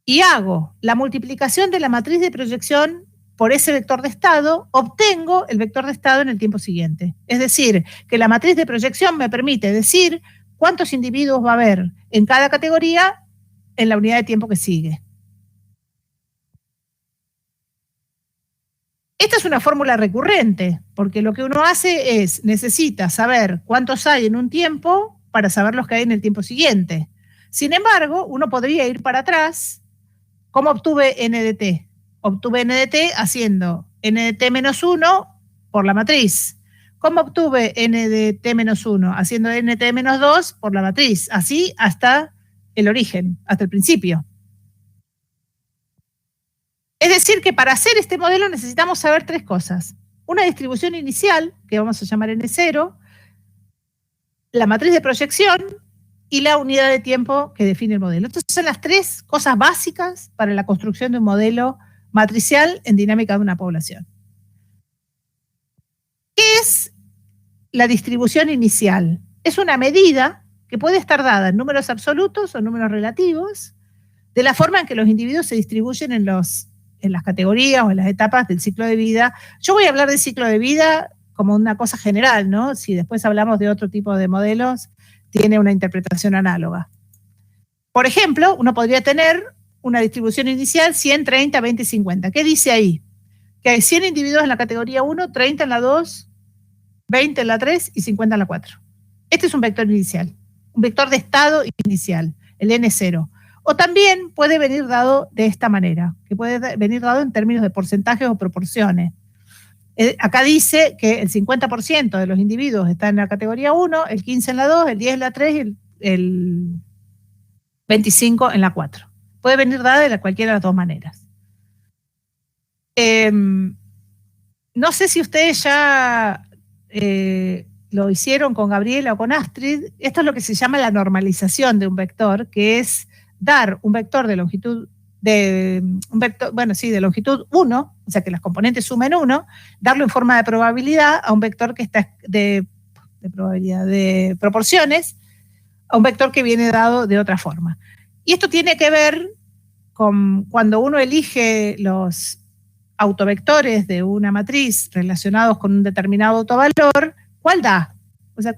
y hago la multiplicación de la matriz de proyección por ese vector de estado, obtengo el vector de estado en el tiempo siguiente. Es decir, que la matriz de proyección me permite decir cuántos individuos va a haber en cada categoría en la unidad de tiempo que sigue. Esta es una fórmula recurrente, porque lo que uno hace es, necesita saber cuántos hay en un tiempo para saber los que hay en el tiempo siguiente. Sin embargo, uno podría ir para atrás. ¿Cómo obtuve n de t? Obtuve n de t haciendo n de t menos 1 por la matriz. ¿Cómo obtuve n de t menos 1? Haciendo n de t menos 2 por la matriz. Así hasta el origen, hasta el principio. Es decir, que para hacer este modelo necesitamos saber 3 cosas. Una distribución inicial, que vamos a llamar n0, la matriz de proyección y la unidad de tiempo que define el modelo. Entonces son las 3 cosas básicas para la construcción de un modelo matricial en dinámica de una población. ¿Qué es la distribución inicial? Es una medida que puede estar dada en números absolutos o números relativos, de la forma en que los individuos se distribuyen en las categorías o en las etapas del ciclo de vida. Yo voy a hablar del ciclo de vida como una cosa general, ¿no? Si después hablamos de otro tipo de modelos, tiene una interpretación análoga. Por ejemplo, uno podría tener una distribución inicial 100, 30, 20, 50. ¿Qué dice ahí? Que hay 100 individuos en la categoría 1, 30 en la 2, 20 en la 3 y 50 en la 4. Este es un vector inicial, un vector de estado inicial, el N0. O también puede venir dado de esta manera, que puede venir dado en términos de porcentajes o proporciones. Acá dice que el 50% de los individuos está en la categoría 1, el 15 en la 2, el 10 en la 3 y el 25 en la 4. Puede venir dada de cualquiera de las dos maneras. No sé si ustedes ya lo hicieron con Gabriela o con Astrid. Esto es lo que se llama la normalización de un vector, que es dar un vector de longitud de longitud 1, o sea que las componentes sumen 1, darlo en forma de probabilidad a un vector que está de probabilidad de proporciones, a un vector que viene dado de otra forma. Y esto tiene que ver con cuando uno elige los autovectores de una matriz relacionados con un determinado autovalor, ¿cuál da? O sea,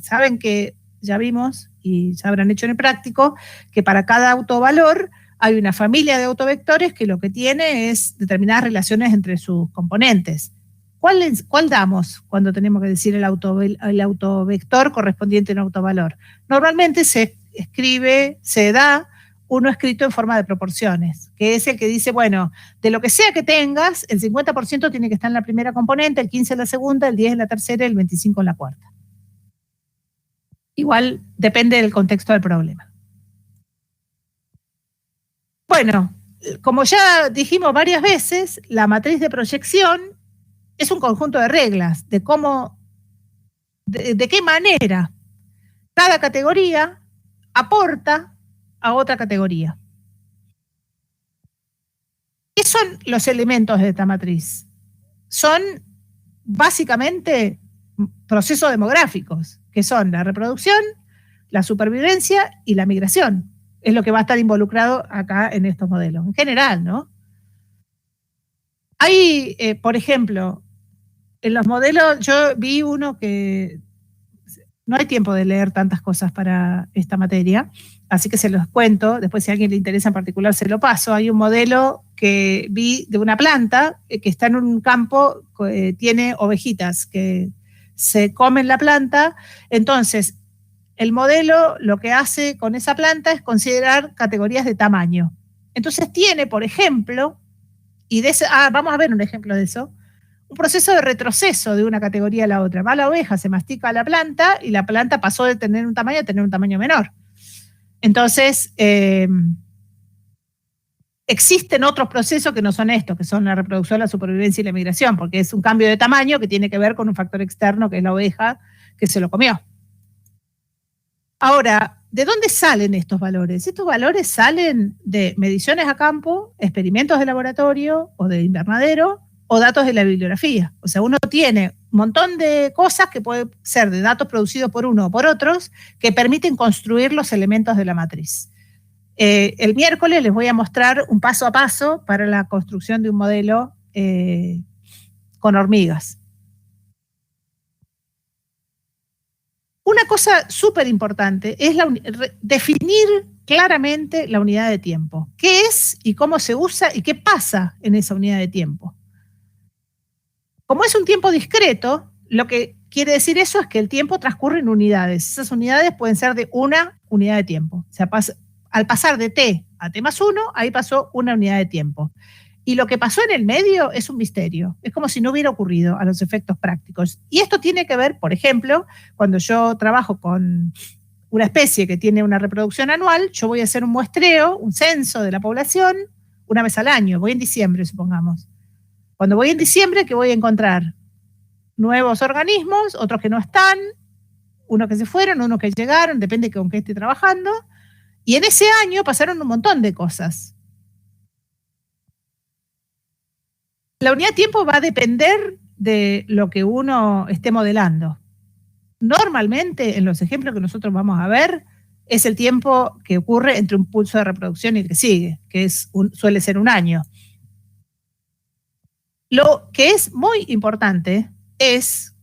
saben que ya vimos y ya habrán hecho en el práctico que para cada autovalor hay una familia de autovectores que lo que tiene es determinadas relaciones entre sus componentes. ¿Cuál damos cuando tenemos que decir el autovector correspondiente a un autovalor? Normalmente se da uno escrito en forma de proporciones, que es el que dice, bueno, de lo que sea que tengas, el 50% tiene que estar en la primera componente, el 15% en la segunda, el 10% en la tercera y el 25% en la cuarta. Igual depende del contexto del problema. Bueno, como ya dijimos varias veces, la matriz de proyección es un conjunto de reglas de cómo, de qué manera cada categoría aporta a otra categoría. ¿Qué son los elementos de esta matriz? Son básicamente procesos demográficos, que son la reproducción, la supervivencia y la migración. Es lo que va a estar involucrado acá en estos modelos, en general, ¿no? Hay, por ejemplo, en los modelos, yo vi uno que no hay tiempo de leer tantas cosas para esta materia, así que se los cuento, después si a alguien le interesa en particular se lo paso. Hay un modelo que vi de una planta que está en un campo, tiene ovejitas que se comen la planta, entonces el modelo lo que hace con esa planta es considerar categorías de tamaño. Entonces tiene, por ejemplo, vamos a ver un ejemplo de eso, un proceso de retroceso de una categoría a la otra. Va la oveja, se mastica la planta y la planta pasó de tener un tamaño a tener un tamaño menor. Entonces, existen otros procesos que no son estos, que son la reproducción, la supervivencia y la migración, porque es un cambio de tamaño que tiene que ver con un factor externo, que es la oveja que se lo comió. Ahora, ¿de dónde salen estos valores? Estos valores salen de mediciones a campo, experimentos de laboratorio o de invernadero, o datos de la bibliografía. O sea, uno tiene un montón de cosas que pueden ser de datos producidos por uno o por otros que permiten construir los elementos de la matriz. El miércoles les voy a mostrar un paso a paso para la construcción de un modelo con hormigas. Una cosa súper importante es definir claramente la unidad de tiempo. ¿Qué es y cómo se usa y qué pasa en esa unidad de tiempo? Como es un tiempo discreto, lo que quiere decir eso es que el tiempo transcurre en unidades. Esas unidades pueden ser de una unidad de tiempo. O sea, al pasar de t a t más 1, ahí pasó una unidad de tiempo. Y lo que pasó en el medio es un misterio. Es como si no hubiera ocurrido a los efectos prácticos. Y esto tiene que ver, por ejemplo, cuando yo trabajo con una especie que tiene una reproducción anual, yo voy a hacer un muestreo, un censo de la población, una vez al año. Voy en diciembre, supongamos. Cuando voy en diciembre, ¿qué voy a encontrar? Nuevos organismos, otros que no están, unos que se fueron, unos que llegaron, depende con qué esté trabajando. Y en ese año pasaron un montón de cosas. La unidad de tiempo va a depender de lo que uno esté modelando. Normalmente, en los ejemplos que nosotros vamos a ver, es el tiempo que ocurre entre un pulso de reproducción y el que sigue, que suele ser un año. Lo que es muy importante es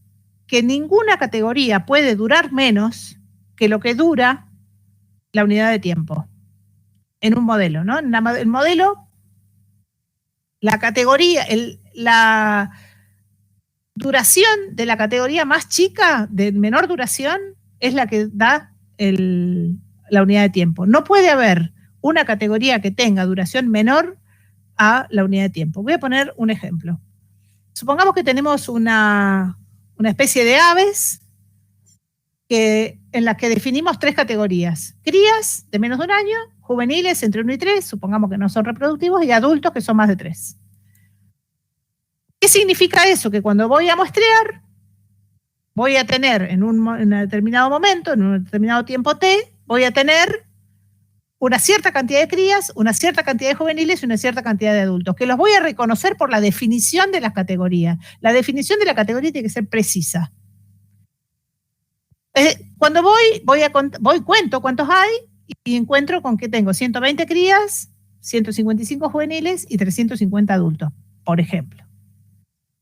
que ninguna categoría puede durar menos que lo que dura la unidad de tiempo en un modelo, ¿no? En el modelo, la categoría, la duración de la categoría más chica, de menor duración, es la que da la unidad de tiempo. No puede haber una categoría que tenga duración menor a la unidad de tiempo. Voy a poner un ejemplo. Supongamos que tenemos una especie de aves en la que definimos 3 categorías. Crías de menos de un año, juveniles entre 1 y 3, supongamos que no son reproductivos, y adultos que son más de 3. ¿Qué significa eso? Que cuando voy a muestrear, voy a tener en un determinado momento, en un determinado tiempo t, voy a tener una cierta cantidad de crías, una cierta cantidad de juveniles y una cierta cantidad de adultos, que los voy a reconocer por la definición de las categorías. La definición de la categoría tiene que ser precisa. Cuando cuento cuántos hay y encuentro con que tengo 120 crías, 155 juveniles y 350 adultos, por ejemplo.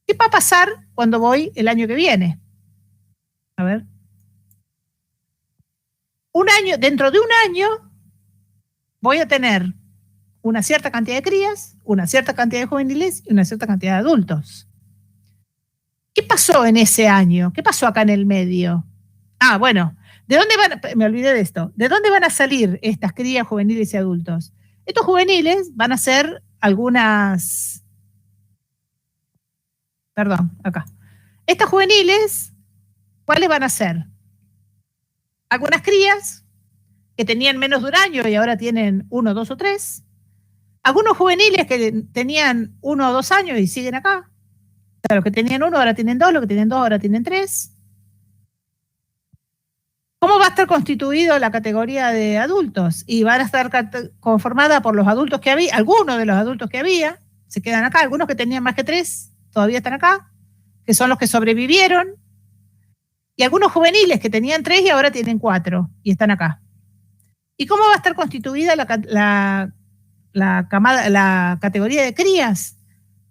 ¿Qué va a pasar cuando voy el año que viene? A ver. Dentro de un año voy a tener una cierta cantidad de crías, una cierta cantidad de juveniles y una cierta cantidad de adultos. ¿Qué pasó en ese año? ¿Qué pasó acá en el medio? Bueno, me olvidé de esto. ¿De dónde van a salir estas crías, juveniles y adultos? Estos juveniles van a ser Estas juveniles, ¿cuáles van a ser? Algunas crías que tenían menos de un año y ahora tienen 1, 2 o 3. Algunos juveniles que tenían 1 o 2 años y siguen acá. sea, los que tenían 1 ahora tienen 2, los que tienen 2 ahora tienen 3. ¿Cómo va a estar constituido la categoría de adultos? Y van a estar conformada por los adultos que había, algunos de los adultos que había, se quedan acá, algunos que tenían más que 3 todavía están acá, que son los que sobrevivieron, y algunos juveniles que tenían 3 y ahora tienen 4 y están acá. ¿Y cómo va a estar constituida la categoría de crías?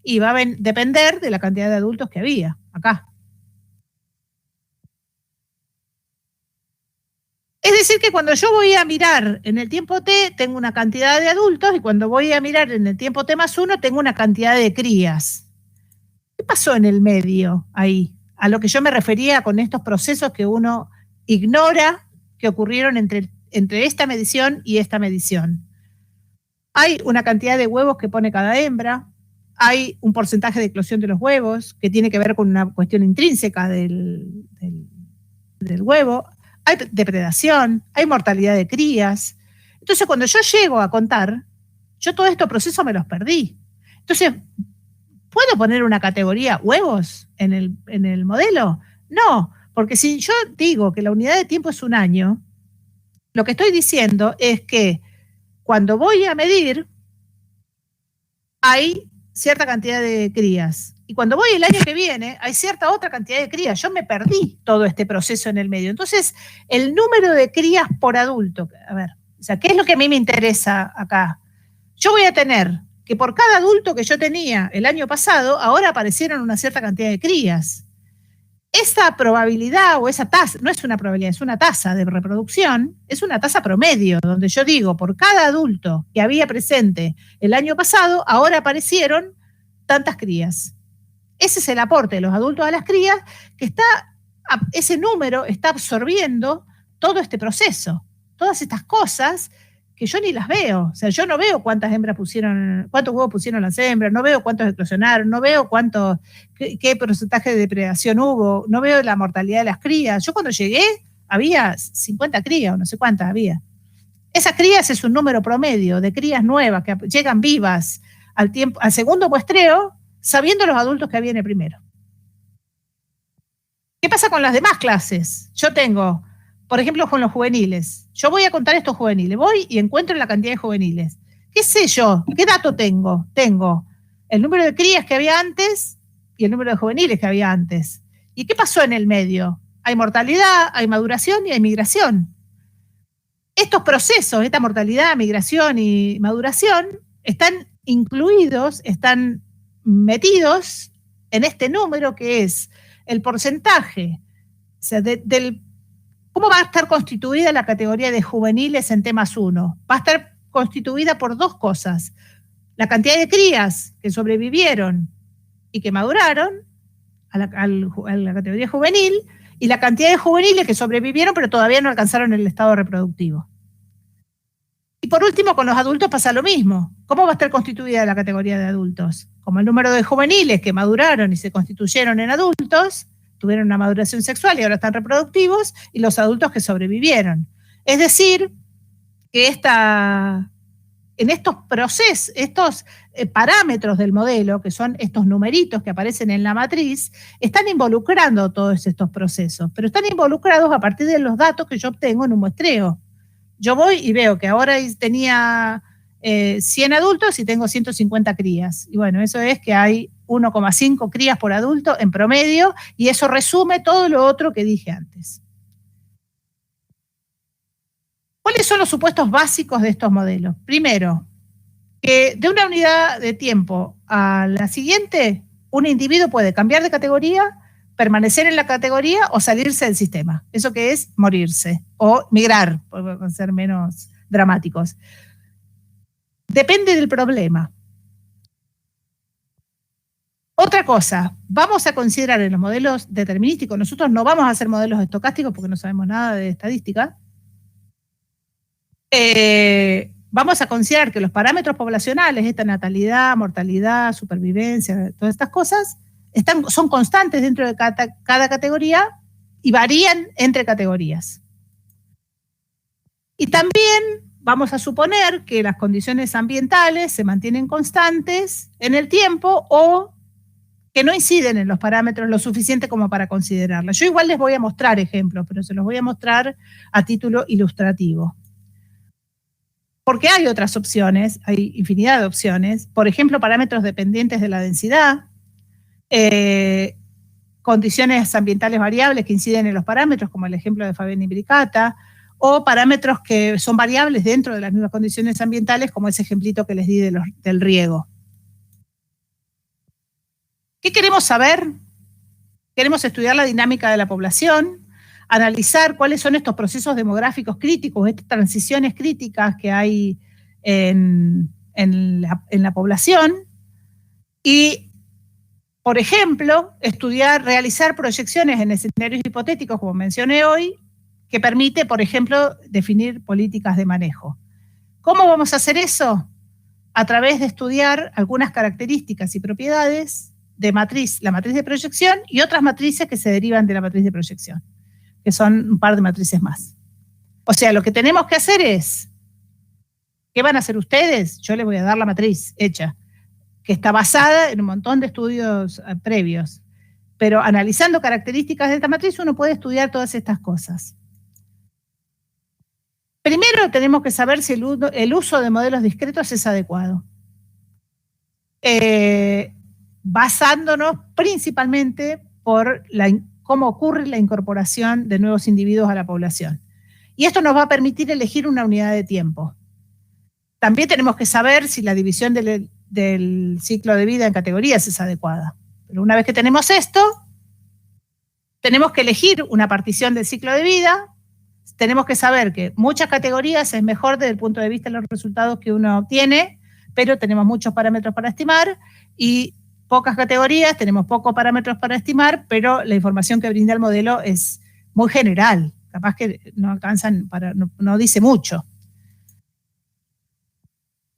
Y va a depender de la cantidad de adultos que había acá. Es decir, que cuando yo voy a mirar en el tiempo t, tengo una cantidad de adultos, y cuando voy a mirar en el tiempo t más 1, tengo una cantidad de crías. ¿Qué pasó en el medio ahí? A lo que yo me refería con estos procesos que uno ignora que ocurrieron entre esta medición y esta medición. Hay una cantidad de huevos que pone cada hembra, hay un porcentaje de eclosión de los huevos que tiene que ver con una cuestión intrínseca del huevo, hay depredación, hay mortalidad de crías. Entonces, cuando yo llego a contar, yo todos estos procesos me los perdí. Entonces, ¿puedo poner una categoría huevos en el modelo? No, porque si yo digo que la unidad de tiempo es un año, lo que estoy diciendo es que cuando voy a medir, hay cierta cantidad de crías. Y cuando voy el año que viene, hay cierta otra cantidad de crías. Yo me perdí todo este proceso en el medio. Entonces, el número de crías por adulto, a ver, o sea, ¿qué es lo que a mí me interesa acá? Yo voy a tener que por cada adulto que yo tenía el año pasado, ahora aparecieron una cierta cantidad de crías. Esa probabilidad o esa tasa, no es una probabilidad, es una tasa de reproducción, es una tasa promedio, donde yo digo, por cada adulto que había presente el año pasado, ahora aparecieron tantas crías. Ese es el aporte de los adultos a las crías, que ese número está absorbiendo todo este proceso, todas estas cosas que yo ni las veo. O sea, yo no veo cuántas huevos pusieron las hembras, no veo cuántos eclosionaron, no veo qué porcentaje de depredación hubo, no veo la mortalidad de las crías. Yo cuando llegué había 50 crías o no sé cuántas había. Esas crías es un número promedio de crías nuevas que llegan vivas al segundo muestreo, sabiendo los adultos que había en el primero. ¿Qué pasa con las demás clases? Yo tengo, por ejemplo, con los juveniles. Yo voy a contar estos juveniles. Voy y encuentro la cantidad de juveniles. ¿Qué sé yo? ¿Qué dato tengo? Tengo el número de crías que había antes y el número de juveniles que había antes. ¿Y qué pasó en el medio? Hay mortalidad, hay maduración y hay migración. Estos procesos, esta mortalidad, migración y maduración, están incluidos, están metidos en este número que es el porcentaje, o sea, ¿cómo va a estar constituida la categoría de juveniles en T más 1? Va a estar constituida por dos cosas: la cantidad de crías que sobrevivieron y que maduraron a la categoría juvenil, y la cantidad de juveniles que sobrevivieron pero todavía no alcanzaron el estado reproductivo. Y por último, con los adultos pasa lo mismo. ¿Cómo va a estar constituida la categoría de adultos? Como el número de juveniles que maduraron y se constituyeron en adultos, tuvieron una maduración sexual y ahora están reproductivos, y los adultos que sobrevivieron. Es decir, que en estos procesos, estos parámetros del modelo, que son estos numeritos que aparecen en la matriz, están involucrando todos estos procesos, pero están involucrados a partir de los datos que yo obtengo en un muestreo. Yo voy y veo que ahora tenía 100 adultos y tengo 150 crías. Y bueno, eso es que hay 1,5 crías por adulto en promedio, y eso resume todo lo otro que dije antes. ¿Cuáles son los supuestos básicos de estos modelos? Primero, que de una unidad de tiempo a la siguiente, un individuo puede cambiar de categoría, permanecer en la categoría o salirse del sistema. Eso que es morirse o migrar, por ser menos dramáticos. Depende del problema. Otra cosa, vamos a considerar en los modelos determinísticos, nosotros no vamos a hacer modelos estocásticos porque no sabemos nada de estadística. Vamos a considerar que los parámetros poblacionales, esta natalidad, mortalidad, supervivencia, todas estas cosas, son constantes dentro de cada categoría y varían entre categorías. Y también vamos a suponer que las condiciones ambientales se mantienen constantes en el tiempo, o que no inciden en los parámetros lo suficiente como para considerarlas. Yo igual les voy a mostrar ejemplos, pero se los voy a mostrar a título ilustrativo. Porque hay otras opciones, hay infinidad de opciones, por ejemplo, parámetros dependientes de la densidad, condiciones ambientales variables que inciden en los parámetros, como el ejemplo de Fabiani-Bricata, o parámetros que son variables dentro de las mismas condiciones ambientales, como ese ejemplito que les di del riego. ¿Qué queremos saber? Queremos estudiar la dinámica de la población, analizar cuáles son estos procesos demográficos críticos, estas transiciones críticas que hay en la población y, por ejemplo, realizar proyecciones en escenarios hipotéticos, como mencioné hoy, que permite, por ejemplo, definir políticas de manejo. ¿Cómo vamos a hacer eso? A través de estudiar algunas características y propiedades de la matriz de proyección y otras matrices que se derivan de la matriz de proyección, que son un par de matrices más. O sea, lo que tenemos que hacer es, ¿qué van a hacer ustedes? Yo les voy a dar la matriz hecha, que está basada en un montón de estudios previos, pero analizando características de esta matriz uno puede estudiar todas estas cosas. Primero tenemos que saber si el uso de modelos discretos es adecuado. Basándonos principalmente por cómo ocurre la incorporación de nuevos individuos a la población. Y esto nos va a permitir elegir una unidad de tiempo. También tenemos que saber si la división del ciclo de vida en categorías es adecuada. Pero una vez que tenemos esto, tenemos que elegir una partición del ciclo de vida. Tenemos que saber que muchas categorías es mejor desde el punto de vista de los resultados que uno obtiene, pero tenemos muchos parámetros para estimar y pocas categorías, tenemos pocos parámetros para estimar, pero la información que brinda el modelo es muy general, capaz que no alcanzan, no dice mucho.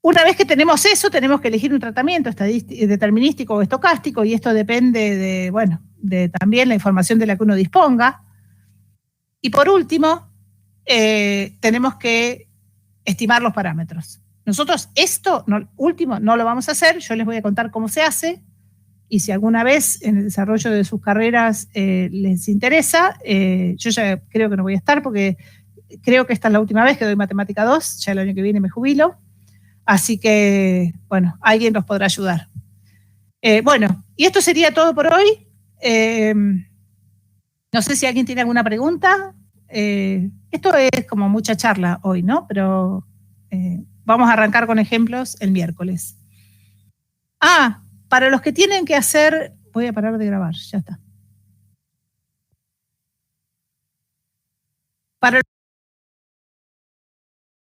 Una vez que tenemos eso, tenemos que elegir un tratamiento determinístico o estocástico, y esto depende de también la información de la que uno disponga. Y por último, tenemos que estimar los parámetros. Nosotros último no lo vamos a hacer, yo les voy a contar cómo se hace, y si alguna vez en el desarrollo de sus carreras les interesa, yo ya creo que no voy a estar porque creo que esta es la última vez que doy Matemática 2, ya el año que viene me jubilo, así que, bueno, alguien nos podrá ayudar. Bueno, y esto sería todo por hoy. No sé si alguien tiene alguna pregunta. Esto es como mucha charla hoy, ¿no? Pero vamos a arrancar con ejemplos el miércoles. Para los que tienen que hacer, voy a parar de grabar, ya está. Para